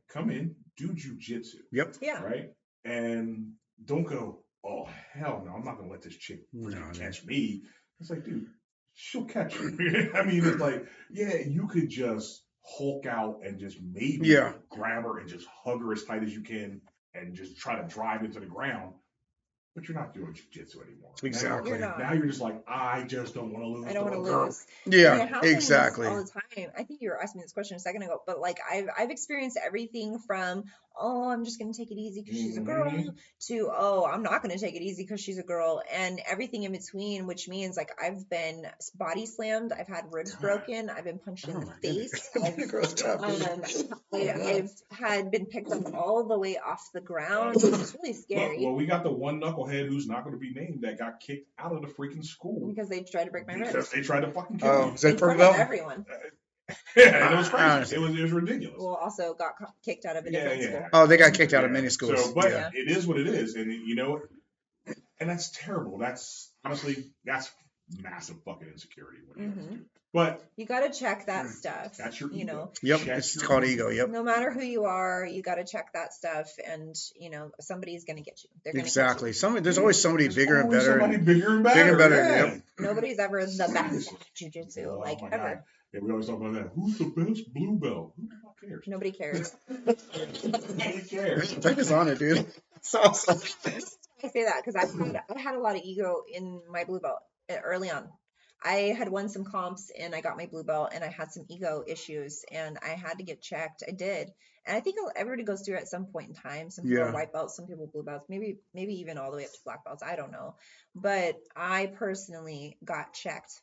B: come in, do jujitsu.
A: Yep.
C: Yeah.
B: Right. And don't go, oh hell no, I'm not gonna let this chick catch me. It's like, dude, she'll catch you. I mean, it's like, you could just Hulk out and just maybe grab her and just hug her as tight as you can and just try to drive into the ground. But you're not doing jiu-jitsu anymore.
A: Exactly.
B: Now you're just like, I just don't want to lose.
C: I don't want to lose.
A: Yeah, exactly.
C: All the time. I think you were asking me this question a second ago, but like I've experienced everything from, oh, I'm just going to take it easy because she's a girl, to, oh, I'm not going to take it easy because she's a girl, and everything in between, which means like I've been body slammed, I've had ribs broken, I've been punched in the face, I've been picked up all the way off the ground. It's really scary.
B: Well, we got the one knucklehead who's not going to be named that got kicked out of the freaking school
C: because they tried to break my ribs.
B: Because they tried to fucking kill me.
A: Is that
C: in front
A: purple
C: of
A: belt?
C: everyone.
B: Yeah, and it was crazy. It was ridiculous.
C: Well, also got kicked out of a different school.
A: Oh, they got kicked out of many schools.
B: So, but it is what it is, and you know, and that's terrible. That's honestly, that's massive fucking insecurity. What you have to do. But
C: you got to check that stuff.
B: That's your ego.
C: You know.
A: Yep, it's called ego. Yep.
C: No matter who you are, you got to check that stuff, and you know somebody's gonna get you. They're gonna
A: exactly.
C: Get you.
A: There's always somebody bigger and better.
B: Somebody bigger and better.
A: Bigger and better.
B: Yeah.
A: Yep.
C: Nobody's ever the best at jiu-jitsu,
B: oh,
C: like ever.
B: God. Yeah, we always talk about that. Who's the best blue belt? Who the fuck cares?
C: Nobody cares.
B: Nobody cares.
A: Becca's on it, dude. It's awesome.
C: I say that because I had a lot of ego in my blue belt early on. I had won some comps and I got my blue belt and I had some ego issues and I had to get checked. I did. And I think everybody goes through it at some point in time. Some people are white belts, some people blue belts, maybe even all the way up to black belts. I don't know. But I personally got checked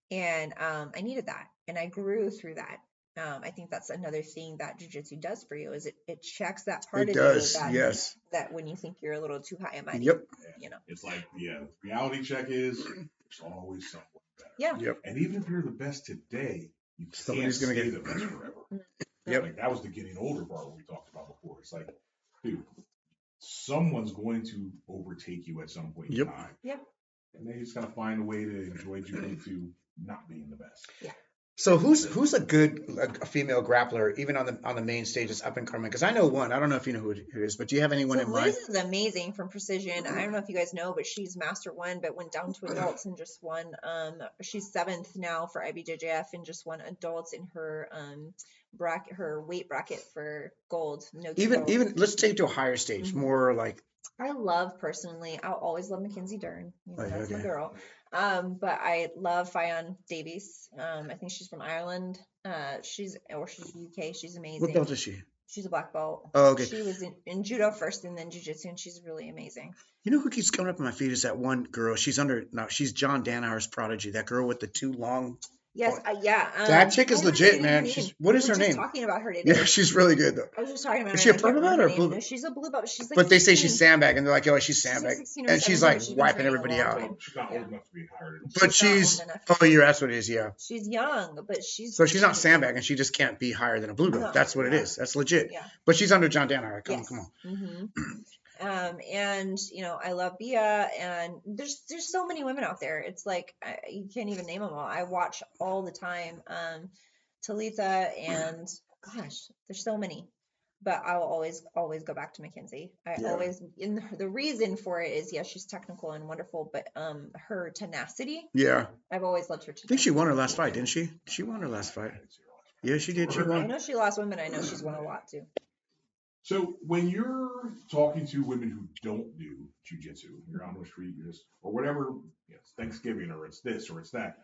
C: and I needed that and I grew through that. I think that's another thing that jiu-jitsu does for you is it checks that part of you that when you think you're a little too high and mighty.
A: Yep.
C: You know.
B: It's like reality check is there's always someone better.
C: Yeah.
A: Yep.
B: And even if you're the best today, you
A: Somebody's
B: can't
A: gonna
B: stay
A: get
B: the best forever.
A: Yep.
B: Like that was the getting older part we talked about before. It's like, dude, someone's going to overtake you at some point in time.
C: Yep.
B: And they just gotta find a way to enjoy jiu-jitsu not being the best.
C: Yeah.
A: So who's a good female grappler even on the main stages up and coming? Because I know one. I don't know if you know who it is, but do you have anyone in mind?
C: Liz is amazing from Precision. I don't know if you guys know, but she's Master 1, but went down to adults and just won. She's 7th now for IBJJF and just won adults in her bracket, her weight bracket for gold. No,
A: even let's take it to a higher stage, more like.
C: I love personally. I'll always love Mackenzie Dern. You know, that's my girl. But I love Fionn Davies. I think she's from Ireland. She's UK. She's amazing.
A: What belt is she?
C: She's a black belt.
A: Oh, okay.
C: She was in judo first and then jiu-jitsu, and she's really amazing.
A: You know who keeps coming up on my feed is that one girl. She's John Danaher's prodigy. That girl with the two long.
C: Yes, yeah.
A: That chick is legit, man. What is her name?
C: Talking about her today.
A: Yeah, she's really good though.
C: I was just talking about her.
A: Is she a purple belt or a blue?
C: No, she's a blue belt. She's like.
A: But they say she's sandbagging. They're like, oh, she's sandbagging, and she's like wiping everybody out.
B: She's not old enough to be hired.
A: But she's that's what it is. Yeah.
C: She's young, but she's.
A: So she's not sandbagging. She just can't be higher than a blue belt. No, that's what it is. That's legit. Yeah. But she's under John Danaher. Come on.
C: Mm-hmm. And you know, I love Bia, and there's so many women out there. It's like you can't even name them all. I watch all the time. Talitha and gosh, there's so many. But I will always go back to Mackenzie. The reason for it is she's technical and wonderful, but her tenacity.
A: Yeah.
C: I've always loved her.
A: I think she won her last fight, didn't she? She won her last fight. Yeah, she did. She won.
C: I know she lost women. I know she's won a lot too.
B: So when you're talking to women who don't do jiu-jitsu, you're on the street, or whatever, it's Thanksgiving or it's this or it's that,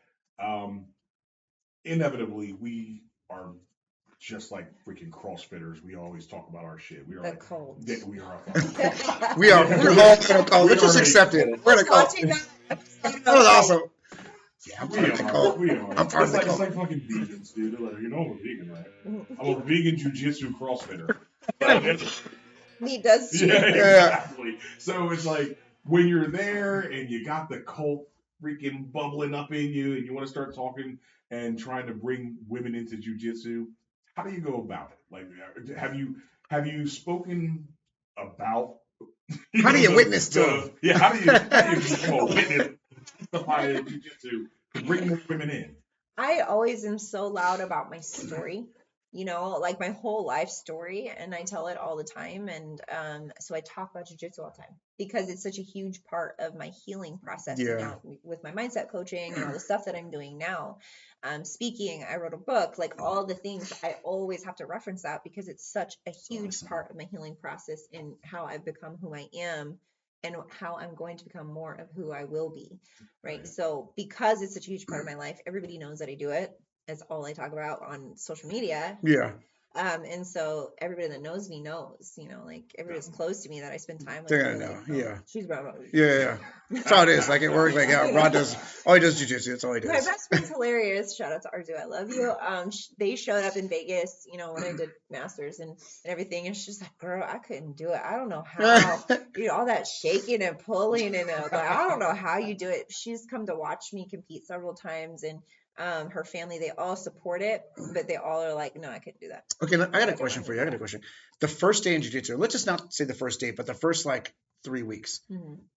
B: inevitably we are just like freaking CrossFitters. We always talk about our shit. We are like
C: cult.
B: We are a
A: we're all in a cult. Let's just accept it. We're in a cult. That was awesome.
B: Yeah, we are. I'm part of the cult. It's like fucking vegans, dude. Like, you know I'm a vegan, right? I'm a vegan jiu-jitsu CrossFitter.
C: He does too.
B: Yeah, exactly. So it's like when you're there and you got the cult freaking bubbling up in you and you want to start talking and trying to bring women into jiu-jitsu, how do you go about it? Like, have you spoken about?
A: How do you witness to them?
B: Yeah, how do you become a witness to jiu-jitsu to bring more women in?
C: I always am so loud about my story. You know, like my whole life story, and I tell it all the time. And so I talk about jiu-jitsu all the time because it's such a huge part of my healing process now with my mindset coaching and all the stuff that I'm doing now. Speaking, I wrote a book, like all the things. I always have to reference that because it's such a huge part of my healing process in how I've become who I am and how I'm going to become more of who I will be. Right. So because it's such a huge part of my life, everybody knows that I do it. That's all I talk about on social media.
A: Yeah.
C: And so everybody that knows me knows, you know, like everybody that's close to me that I spend time with.
A: They're gonna know. Yeah.
C: She's Rod.
A: Yeah. That's how it is. Like it works. Like Rod does. All he does jiu-jitsu. That's all he does.
C: My best friend's hilarious. Shout out to Arzu. I love you. They showed up in Vegas, you know, when I did masters and everything. And she's like, girl, I couldn't do it. I don't know how. You know, all that shaking and pulling and like, I don't know how you do it. She's come to watch me compete several times and Her family, they all support it, but they all are like, no, I couldn't do that.
A: Okay, I got a question for you. I got a question. The first day in jiu-jitsu, let's just not say the first day, but the first like 3 weeks.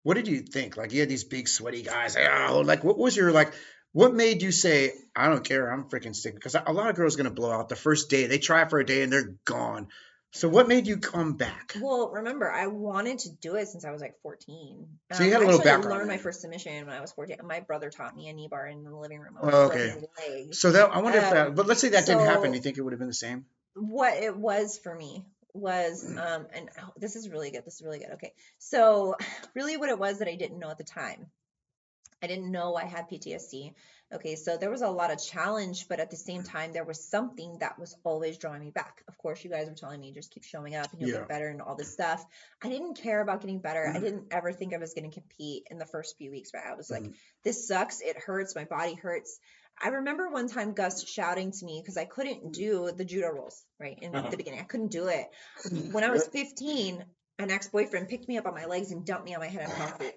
A: What did you think? Like you had these big sweaty guys. Like what was your like? What made you say, I don't care, I'm freaking sticking? Because a lot of girls are gonna blow out the first day. They try for a day and they're gone. So what made you come back?
C: Well, remember, I wanted to do it since I was like 14.
A: So you had a little background.
C: I learned my first submission when I was 14. My brother taught me a knee bar in the living room.
A: Oh, okay. So that I wonder if that. But let's say that didn't happen. Do you think it would have been the same?
C: What it was for me was, and this is really good. This is really good. Okay, so really, what it was that I didn't know at the time. I didn't know I had PTSD. Okay, so there was a lot of challenge, but at the same time, there was something that was always drawing me back. Of course, you guys were telling me just keep showing up and you'll get better and all this stuff. I didn't care about getting better. I didn't ever think I was going to compete in the first few weeks, right? I was like, this sucks. It hurts. My body hurts. I remember one time Gus shouting to me because I couldn't do the judo rolls, right? In the beginning, I couldn't do it. When I was 15, an ex-boyfriend picked me up on my legs and dumped me on my head on concrete.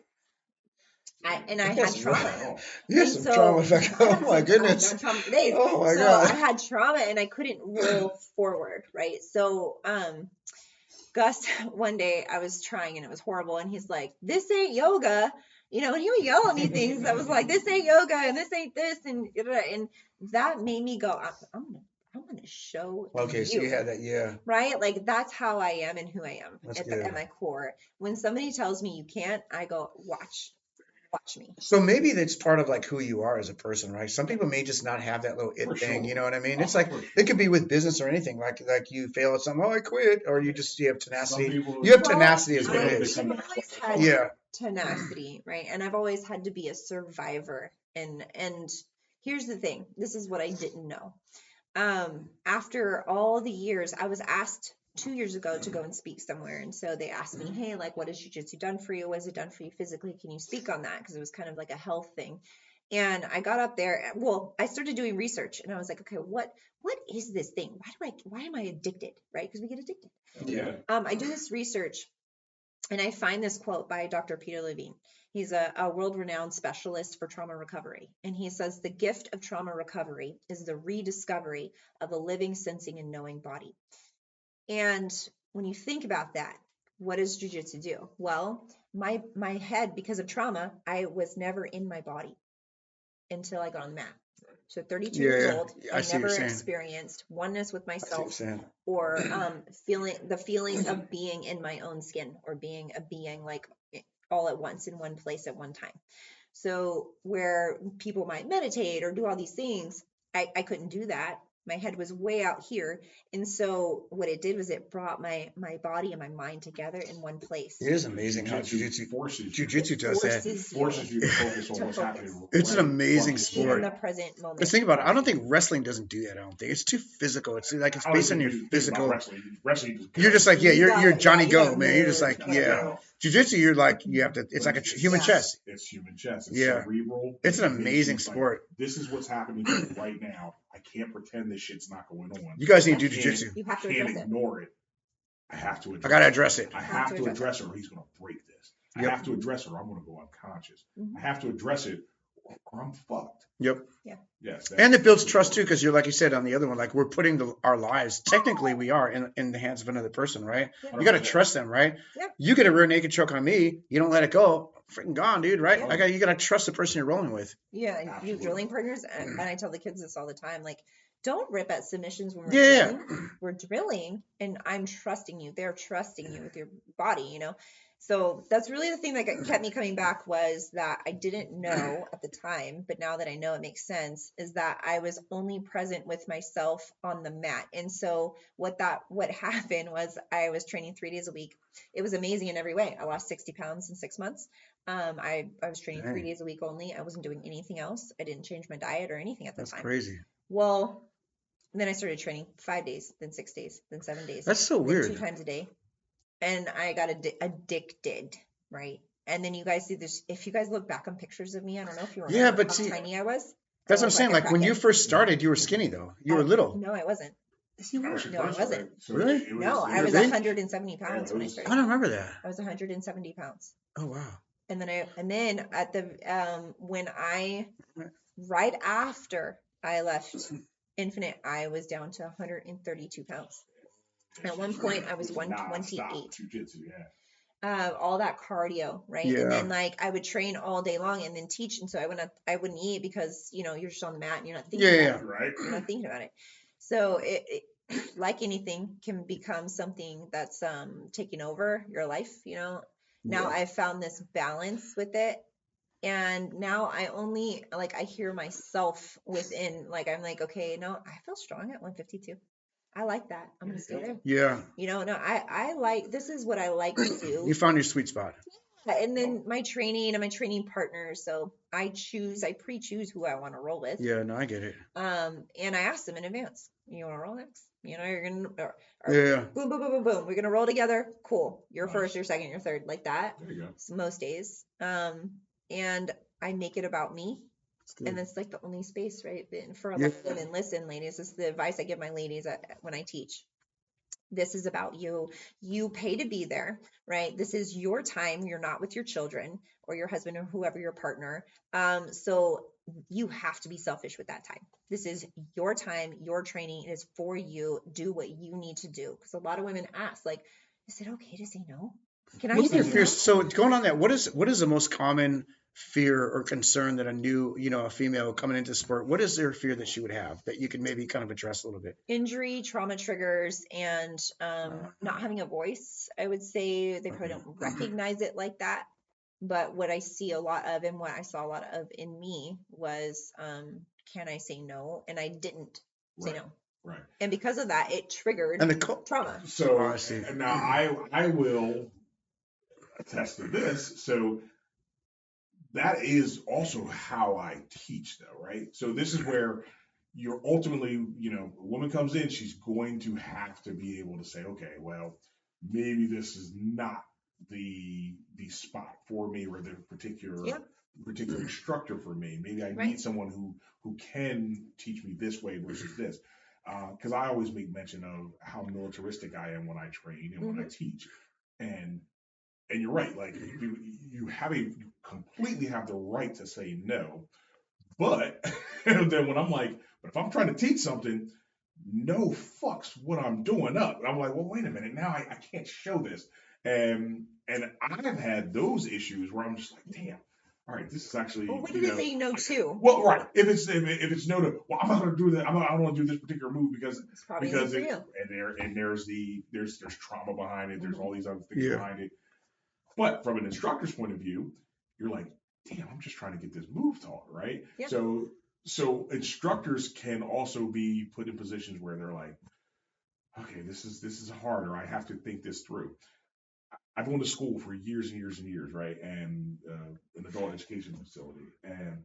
C: I had trauma.
A: You have some trauma. Oh my goodness. Oh my God.
C: I had trauma and I couldn't roll forward, right? So Gus, one day I was trying and it was horrible, and he's like, "This ain't yoga," you know, and he would yell at me things. I was like, "This ain't yoga, and this ain't this," and that made me go, I'm gonna show.
A: Okay, so you had that, yeah.
C: Right, like that's how I am and who I am at my core. When somebody tells me you can't, I go, watch me.
A: So maybe that's part of like who you are as a person, right? Some people may just not have that little it thing, you know what I mean? It's like it could be with business or anything. Like you fail at something, I quit, or you have tenacity. You have tenacity as what it is.
C: I've always had tenacity, right? And I've always had to be a survivor. And here's the thing. This is what I didn't know. After all the years, I was asked 2 years ago to go and speak somewhere. And so they asked me, hey, like, what has jiu-jitsu done for you? What has it done for you physically? Can you speak on that? Because it was kind of like a health thing. And I got up there. Well, I started doing research and I was like, okay, what is this thing? Why am I addicted? Right? Because we get addicted.
A: Yeah.
C: I do this research and I find this quote by Dr. Peter Levine. He's a world-renowned specialist for trauma recovery. And he says, the gift of trauma recovery is the rediscovery of a living, sensing, and knowing body. And when you think about that, what does jiu-jitsu do? Well, my head, because of trauma, I was never in my body until I got on the mat. So 32 years old, I never experienced oneness with myself or the feeling of being in my own skin or being a being like all at once in one place at one time. So where people might meditate or do all these things, I couldn't do that. My head was way out here. And so what it did was it brought my body and my mind together in one place.
A: It is amazing how jiu-jitsu does that.
B: Forces you to focus on what's happening.
A: It's an amazing sport.
C: In the present moment.
A: Let's think about it. I don't think wrestling doesn't do that. I don't think it's too physical. It's like it's based on your physical.
B: Wrestling
A: you're just like, you're Johnny Go, man. You're just like, Jiu-jitsu, you're like, you have to, it's like a human chess.
B: It's human chess. It's cerebral.
A: It's an amazing sport.
B: Like, this is what's happening right now. I can't pretend this shit's not going on.
A: You guys need to do jiu-jitsu.
C: You have to
B: address it. Ignore it. I have to address it.
A: I got to address it.
B: I have to address it or he's going to break this. I have to address it or I'm going to go unconscious. I have to address it or I'm fucked.
A: Yep.
C: Yeah.
B: Yes.
A: And it builds trust too, because you're like you said on the other one, like we're putting our lives, technically we are in the hands of another person, right? Yeah. You got to trust them, right?
C: Yeah.
A: You get a rear naked choke on me, you don't let it go, freaking gone, dude, right? Yeah. You got to trust the person you're rolling with.
C: Yeah, you drilling partners, and I tell the kids this all the time, like, don't rip at submissions when we're drilling. We're drilling, and I'm trusting you. They're trusting you with your body, you know? So that's really the thing that kept me coming back was that I didn't know at the time, but now that I know it makes sense, is that I was only present with myself on the mat. And so what happened was I was training 3 days a week. It was amazing in every way. I lost 60 pounds in 6 months. I was training 3 days a week only. I wasn't doing anything else. I didn't change my diet or anything at the time.
A: That's crazy.
C: Well, then I started training 5 days, then 6 days, then 7 days.
A: That's so weird.
C: 2 times a day. And I got addicted, right? And then you guys see this. If you guys look back on pictures of me, I don't know if you remember how tiny I was.
A: That's what I'm saying. Like when you first started, you were skinny though. You were little.
C: No, I wasn't.
A: Yes, you were.
C: No, I wasn't.
B: So
A: really?
C: No, I was 170 pounds when I started.
A: I don't remember that.
C: I was 170 pounds.
A: Oh wow.
C: And then at the when I right after I left Infinite. I was down to 132 pounds. At one point, I was 128.
B: Jiu-Jitsu, yeah.
C: All that cardio, right?
A: Yeah.
C: And then like I would train all day long and then teach, and so I wouldn't eat because you're just on the mat and you're not thinking about it.
B: Right.
C: You're not thinking about it. So it like anything can become something that's taking over your life. Now I've found this balance with it. And now I only I hear myself within, I'm like, okay, no, I feel strong at 152. I like that. I'm gonna stay there.
A: Yeah.
C: No, I like, this is what I like to do.
A: You found your sweet spot.
C: And then my training and my training partners. So I pre-choose who I want to roll with.
A: Yeah, no, I get it.
C: And I ask them in advance, you want to roll next? You're going to,
A: Yeah.
C: boom, boom, boom, boom, boom. We're going to roll together. Cool. You're first, you're second, you're third, like that.
B: There you go.
C: So most days. And I make it about me. And that's like the only space, right? For a lot of women, listen, ladies, this is the advice I give my ladies when I teach. This is about you. You pay to be there, right? This is your time. You're not with your children or your husband or whoever your partner. So you have to be selfish with that time. This is your time, your training. It is for you. Do what you need to do. Because a lot of women ask, is it okay to say no? Can I say no?
A: Fears? So going on that, what is the most common fear or concern that a female coming into sport, what is their fear that she would have that you could maybe kind of address a little bit?
C: Injury, trauma triggers, and not having a voice. I would say they probably don't recognize it like that. But what I see a lot of, and what I saw a lot of in me, was can I say no? And I didn't say no.
B: Right.
C: And because of that, it triggered trauma.
B: So
A: I see.
B: Now I will attest to this. So that is also how I teach, though, right? So this is where you're ultimately, a woman comes in, she's going to have to be able to say, okay, well, maybe this is not the spot for me, or the particular instructor for me. Maybe I need someone who can teach me this way versus this. Because I always make mention of how militaristic I am when I train and when I teach. And you're right, you completely have the right to say no. But then when I'm but if I'm trying to teach something, no fucks what I'm doing up. And I'm like, well, wait a minute, now I can't show this. And I've had those issues where I'm just like, damn, all right, this is actually.
C: Well, what did it say no to?
B: Well, right. If it's no to, well, I'm not going to do that. I don't want to do this particular move because there's trauma behind it. There's all these other things behind it. But from an instructor's point of view, you're like, damn, I'm just trying to get this move taught, right? Yeah. So instructors can also be put in positions where they're like, okay, this is harder. I have to think this through. I've gone to school for years and years and years, right? And an adult education facility. And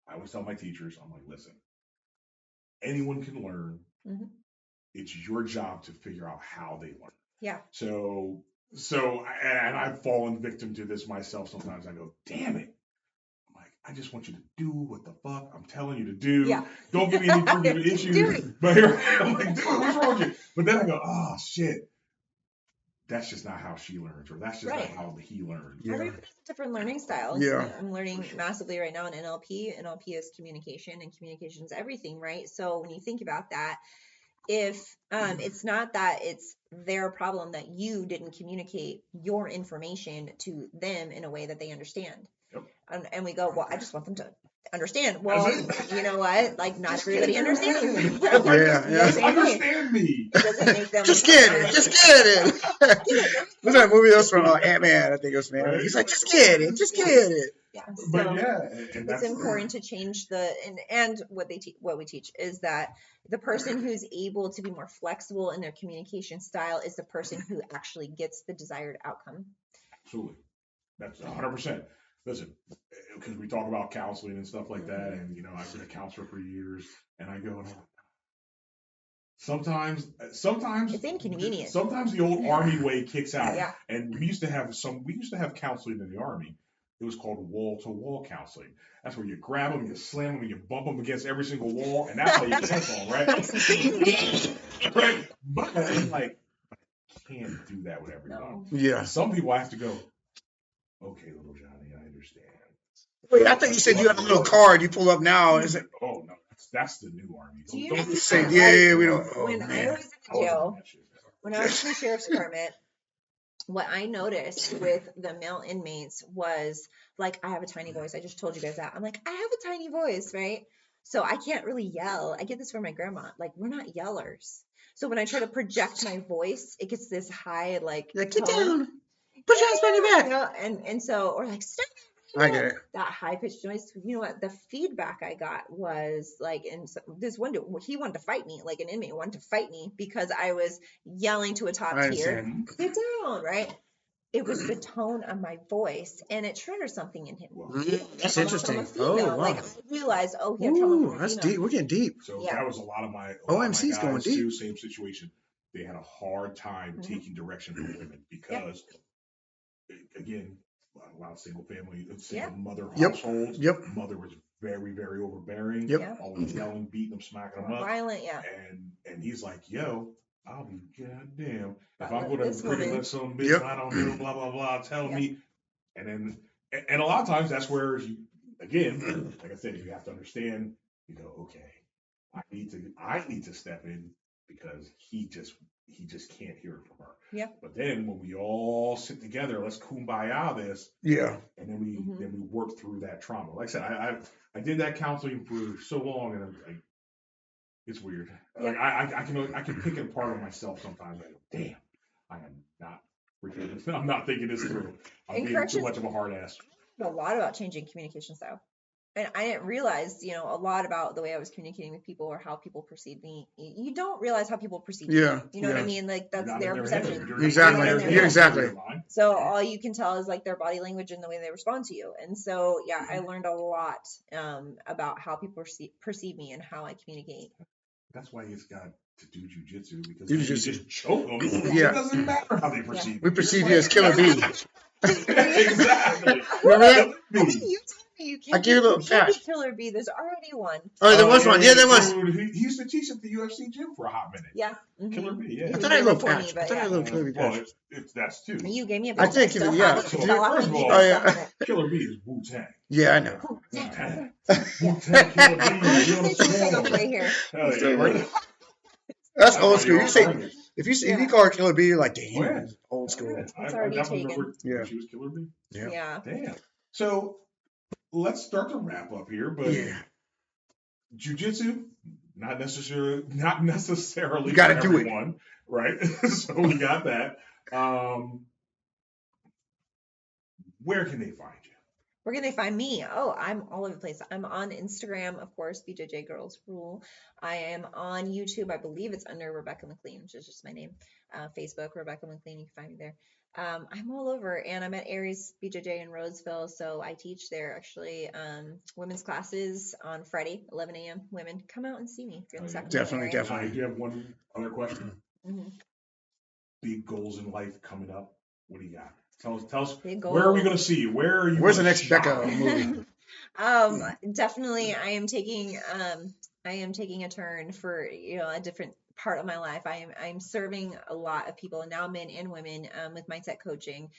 B: I always tell my teachers, I'm like, listen, anyone can learn. Mm-hmm. It's your job to figure out how they learn.
C: Yeah.
B: So and I've fallen victim to this myself. Sometimes I go, damn it. I'm like, I just want you to do what the fuck I'm telling you to do. Yeah. Don't give me any freaking issues. But I'm like, dude, what's wrong with you? But then I go, oh, shit. That's just not how she learns, or that's just not how he learns.
C: Yeah. Everybody has a different learning style.
A: Yeah.
C: I'm learning massively right now in NLP. NLP is communication, and communication is everything, right? So when you think about that, if it's not that it's their problem that you didn't communicate your information to them in a way that they understand. Yep. And we go, well, I just want them to understand. Well, you know what? Not everybody understands.
B: Understand me.
C: It doesn't make them
A: just get it. What's that movie that was from Ant-Man? I think it was Man. He's like, just get it.
C: Yeah.
B: But
C: so it's important to change and what we teach is that the person who's able to be more flexible in their communication style is the person who actually gets the desired outcome.
B: Absolutely. That's 100%. Listen, because we talk about counseling and stuff like that, and I've been a counselor for years, and I go, sometimes
C: it's inconvenient.
B: Sometimes the old Army way kicks out. Yeah. And we used to have counseling in the Army. It was called wall-to-wall counseling. That's where you grab them, you slam them, and you bump them against every single wall, and that's how you cancel them, right? Right. But I can't do that with everybody. No.
A: Yeah.
B: Some people have to go, okay, little Johnny, I understand.
A: Wait, I thought you said you have a little card you pull up now. Is it?
B: Oh, no. That's the new army.
C: Do you
B: Don't
C: know
A: Say,
C: that,
A: yeah,
C: like,
A: we don't. Oh,
C: when I
A: man.
C: was in
B: I wasn't
C: jail,
B: on that shit.
C: when I was in the sheriff's department, what I noticed with the male inmates was like, I have a tiny voice. I just told you guys that. I'm like, I have a tiny voice, right? So I can't really yell. I get this from my grandma. Like, we're not yellers. So when I try to project my voice, it gets this high, like,
A: Like, get
C: tone.
A: down. Put your hands behind your back.
C: You know, and so, or like, stop.
A: I get it.
C: That high pitched noise. You know what? The feedback I got was like, and so this one dude, he wanted to fight me, like an inmate wanted to fight me because I was yelling to a top
A: I
C: tier,
A: understand.
C: sit down, right? It was the tone of my voice, and it triggered something in him.
A: That's
C: From
A: interesting.
C: a female,
A: Oh,
C: like
A: wow.
C: I realized, oh, he had trauma
A: Ooh,
C: from a
A: that's
C: female.
A: deep. We're getting deep.
B: So
C: Yeah.
B: that was a lot of my
A: OMC's
B: guys
A: going deep.
B: too. Same situation. They had a hard time taking direction from women because, again, a lot of single family, single mother households.
A: Yep.
B: Mother was very, very overbearing.
A: Yep.
B: Always yelling, beating them, smacking them up.
C: Violent, yeah.
B: And he's like, yo, I'll be goddamn if
C: But
B: I'm going
C: this
B: to
C: woman-
B: let some bitch
A: Yep.
B: I don't know, blah blah blah, tell
C: Yeah.
B: me. And then, and a lot of times that's where you, again, like I said, you have to understand. You go, okay, I need to step in because he just can't hear it from her.
C: Yeah.
B: But then when we all sit together, let's kumbaya this,
A: Yeah.
B: and then we work through that trauma. Like I said, I did that counseling for so long, and I'm like, it's weird.
C: Yeah.
B: Like I can pick it apart on myself sometimes. I go, damn, I am not freaking. I'm not thinking this through. I'm
C: And
B: being too
C: corrections-
B: much of a hard ass.
C: A lot about changing communication style. And I didn't realize, a lot about the way I was communicating with people or how people perceive me. You don't realize how people perceive you.
A: Yeah.
C: You know what I mean? Like that's
B: Not
C: their
B: in their head.
C: perception.
B: You're
A: Exactly.
B: not in their
A: Yeah,
B: head.
A: exactly.
B: You're in your mind.
C: So all you can tell is like their body language and the way they respond to you. And so, yeah, I learned a lot about how people perceive me and how I communicate.
B: That's why he's got to do jujitsu because
A: Do
B: you
A: jujitsu.
B: just choke them.
A: Yeah.
B: It doesn't matter how they perceive
A: We
B: you.
A: perceive
B: You're
A: you as Killer B.
B: Exactly.
A: Remember that?
C: You told me you can't,
A: I gave you a little
C: you can't be
A: patch.
C: Killer B. There's already one.
A: Oh, there was one. Yeah, there was.
B: Dude, he used to teach at the UFC gym for a hot minute.
C: Yeah.
B: Killer B, yeah.
C: He
A: I
C: was
A: thought I had a
C: there
A: little
C: before me,
A: patch. I
C: but
A: thought I had a
C: yeah.
A: little Killer B
B: Well,
A: patch.
B: that's two.
C: You gave me a
A: I
C: patch.
A: think
C: still
A: yeah.
C: have it.
B: So,
C: Still have
B: first
C: it.
B: of all-
A: Oh, yeah.
B: Killer B is Wu Tang.
A: Yeah, I know.
B: Wu Tang.
C: Yeah.
B: Wu Tang Killer B.
C: I'm
B: You
C: gonna say Wu-Tang on the way here.
B: Hell yeah, right?
A: That's old school. You say
B: Right.
A: if you
C: Yeah.
A: call her Killer B, you're like, damn,
B: Oh, yeah.
A: old school.
C: It's
B: I
C: already
B: definitely
C: taken.
B: remember
A: Yeah.
B: when she was Killer B.
A: Yeah.
C: Yeah.
B: Damn. So let's start to wrap up here, but
A: Yeah.
B: jiu-jitsu, not necessarily
A: You gotta
B: for
A: do it.
B: everyone, right? So we got that. Where can they find you?
C: Where can they find me? Oh, I'm all over the place. I'm on Instagram, of course, BJJ Girls Rule. I am on YouTube. I believe it's under Rebecca McLean, which is just my name. Facebook, Rebecca McLean. You can find me there. I'm all over, and I'm at Aries BJJ in Roseville, so I teach there actually. Women's classes on Friday, 11 a.m. Women, come out and see me if you're in the Sacramento
A: Definitely,
C: area.
A: definitely.
B: I do have one other question.
C: Mhm.
B: Big goals in life coming up. What do you got? Tell us.
C: Big
B: Where are we
C: goals.
B: going to see you? Where are you?
A: Where's the
B: gonna
A: next Becca
B: shine?
A: movie?
C: Definitely I am taking a turn for a different part of my life. I'm serving a lot of people, now men and women, with mindset coaching,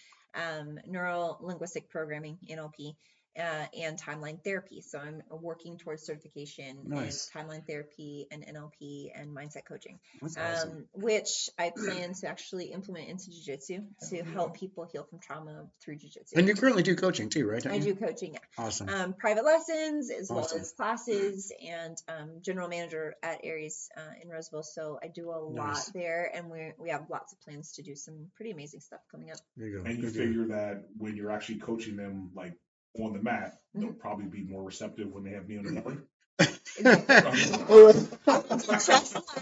C: neuro linguistic programming, NLP, and timeline therapy. So I'm working towards certification
A: Nice.
C: in timeline therapy and NLP and mindset coaching,
A: That's awesome.
C: which I plan to actually implement into jiu-jitsu to help people heal from trauma through jiu-jitsu.
A: And you currently do coaching too, right?
C: I do coaching, yeah.
A: Awesome.
C: Private lessons as
A: Awesome.
C: well as classes, and general manager at Aries in Roseville. So I do a lot
A: Nice.
C: there, and we have lots of plans to do some pretty amazing stuff coming up.
A: There you go.
B: And you
A: Good deal.
B: figure that when you're actually coaching them, like on the mat, they'll
C: Mm-hmm.
B: probably be more receptive when they have me on the belly.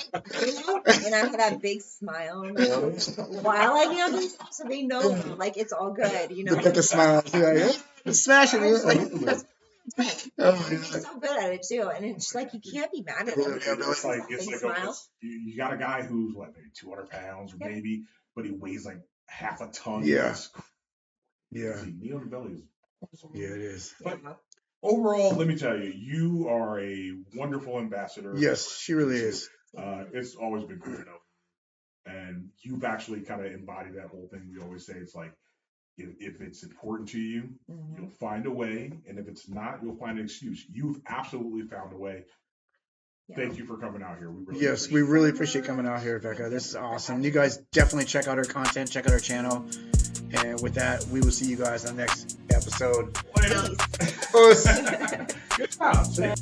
C: And I have that big smile while I do this, so they know like it's all good,
A: Look at the smile. Yeah. Smash it. Oh,
C: I'm so good at it too, and it's like you can't be mad at them.
B: It's like
C: Big
B: you got a guy who's what, maybe 200 pounds, or
C: Yep.
B: maybe, but he weighs like half a ton.
A: Yeah. Yeah.
B: See, knee on the belly is awesome.
A: Yeah, it is.
B: But overall, let me tell you, you are a wonderful ambassador.
A: Yes, she really is.
B: It's always been cool to know. And you've actually kind of embodied that whole thing. We always say it's like, if it's important to you,
C: Mhm.
B: you'll find a way. And if it's not, you'll find an excuse. You've absolutely found a way. thank you for coming out here.
A: We really appreciate coming out here, Becca. This is awesome. You guys definitely check out our content, check out our channel. And with that, we will see you guys on the next episode.
B: Later. Good job.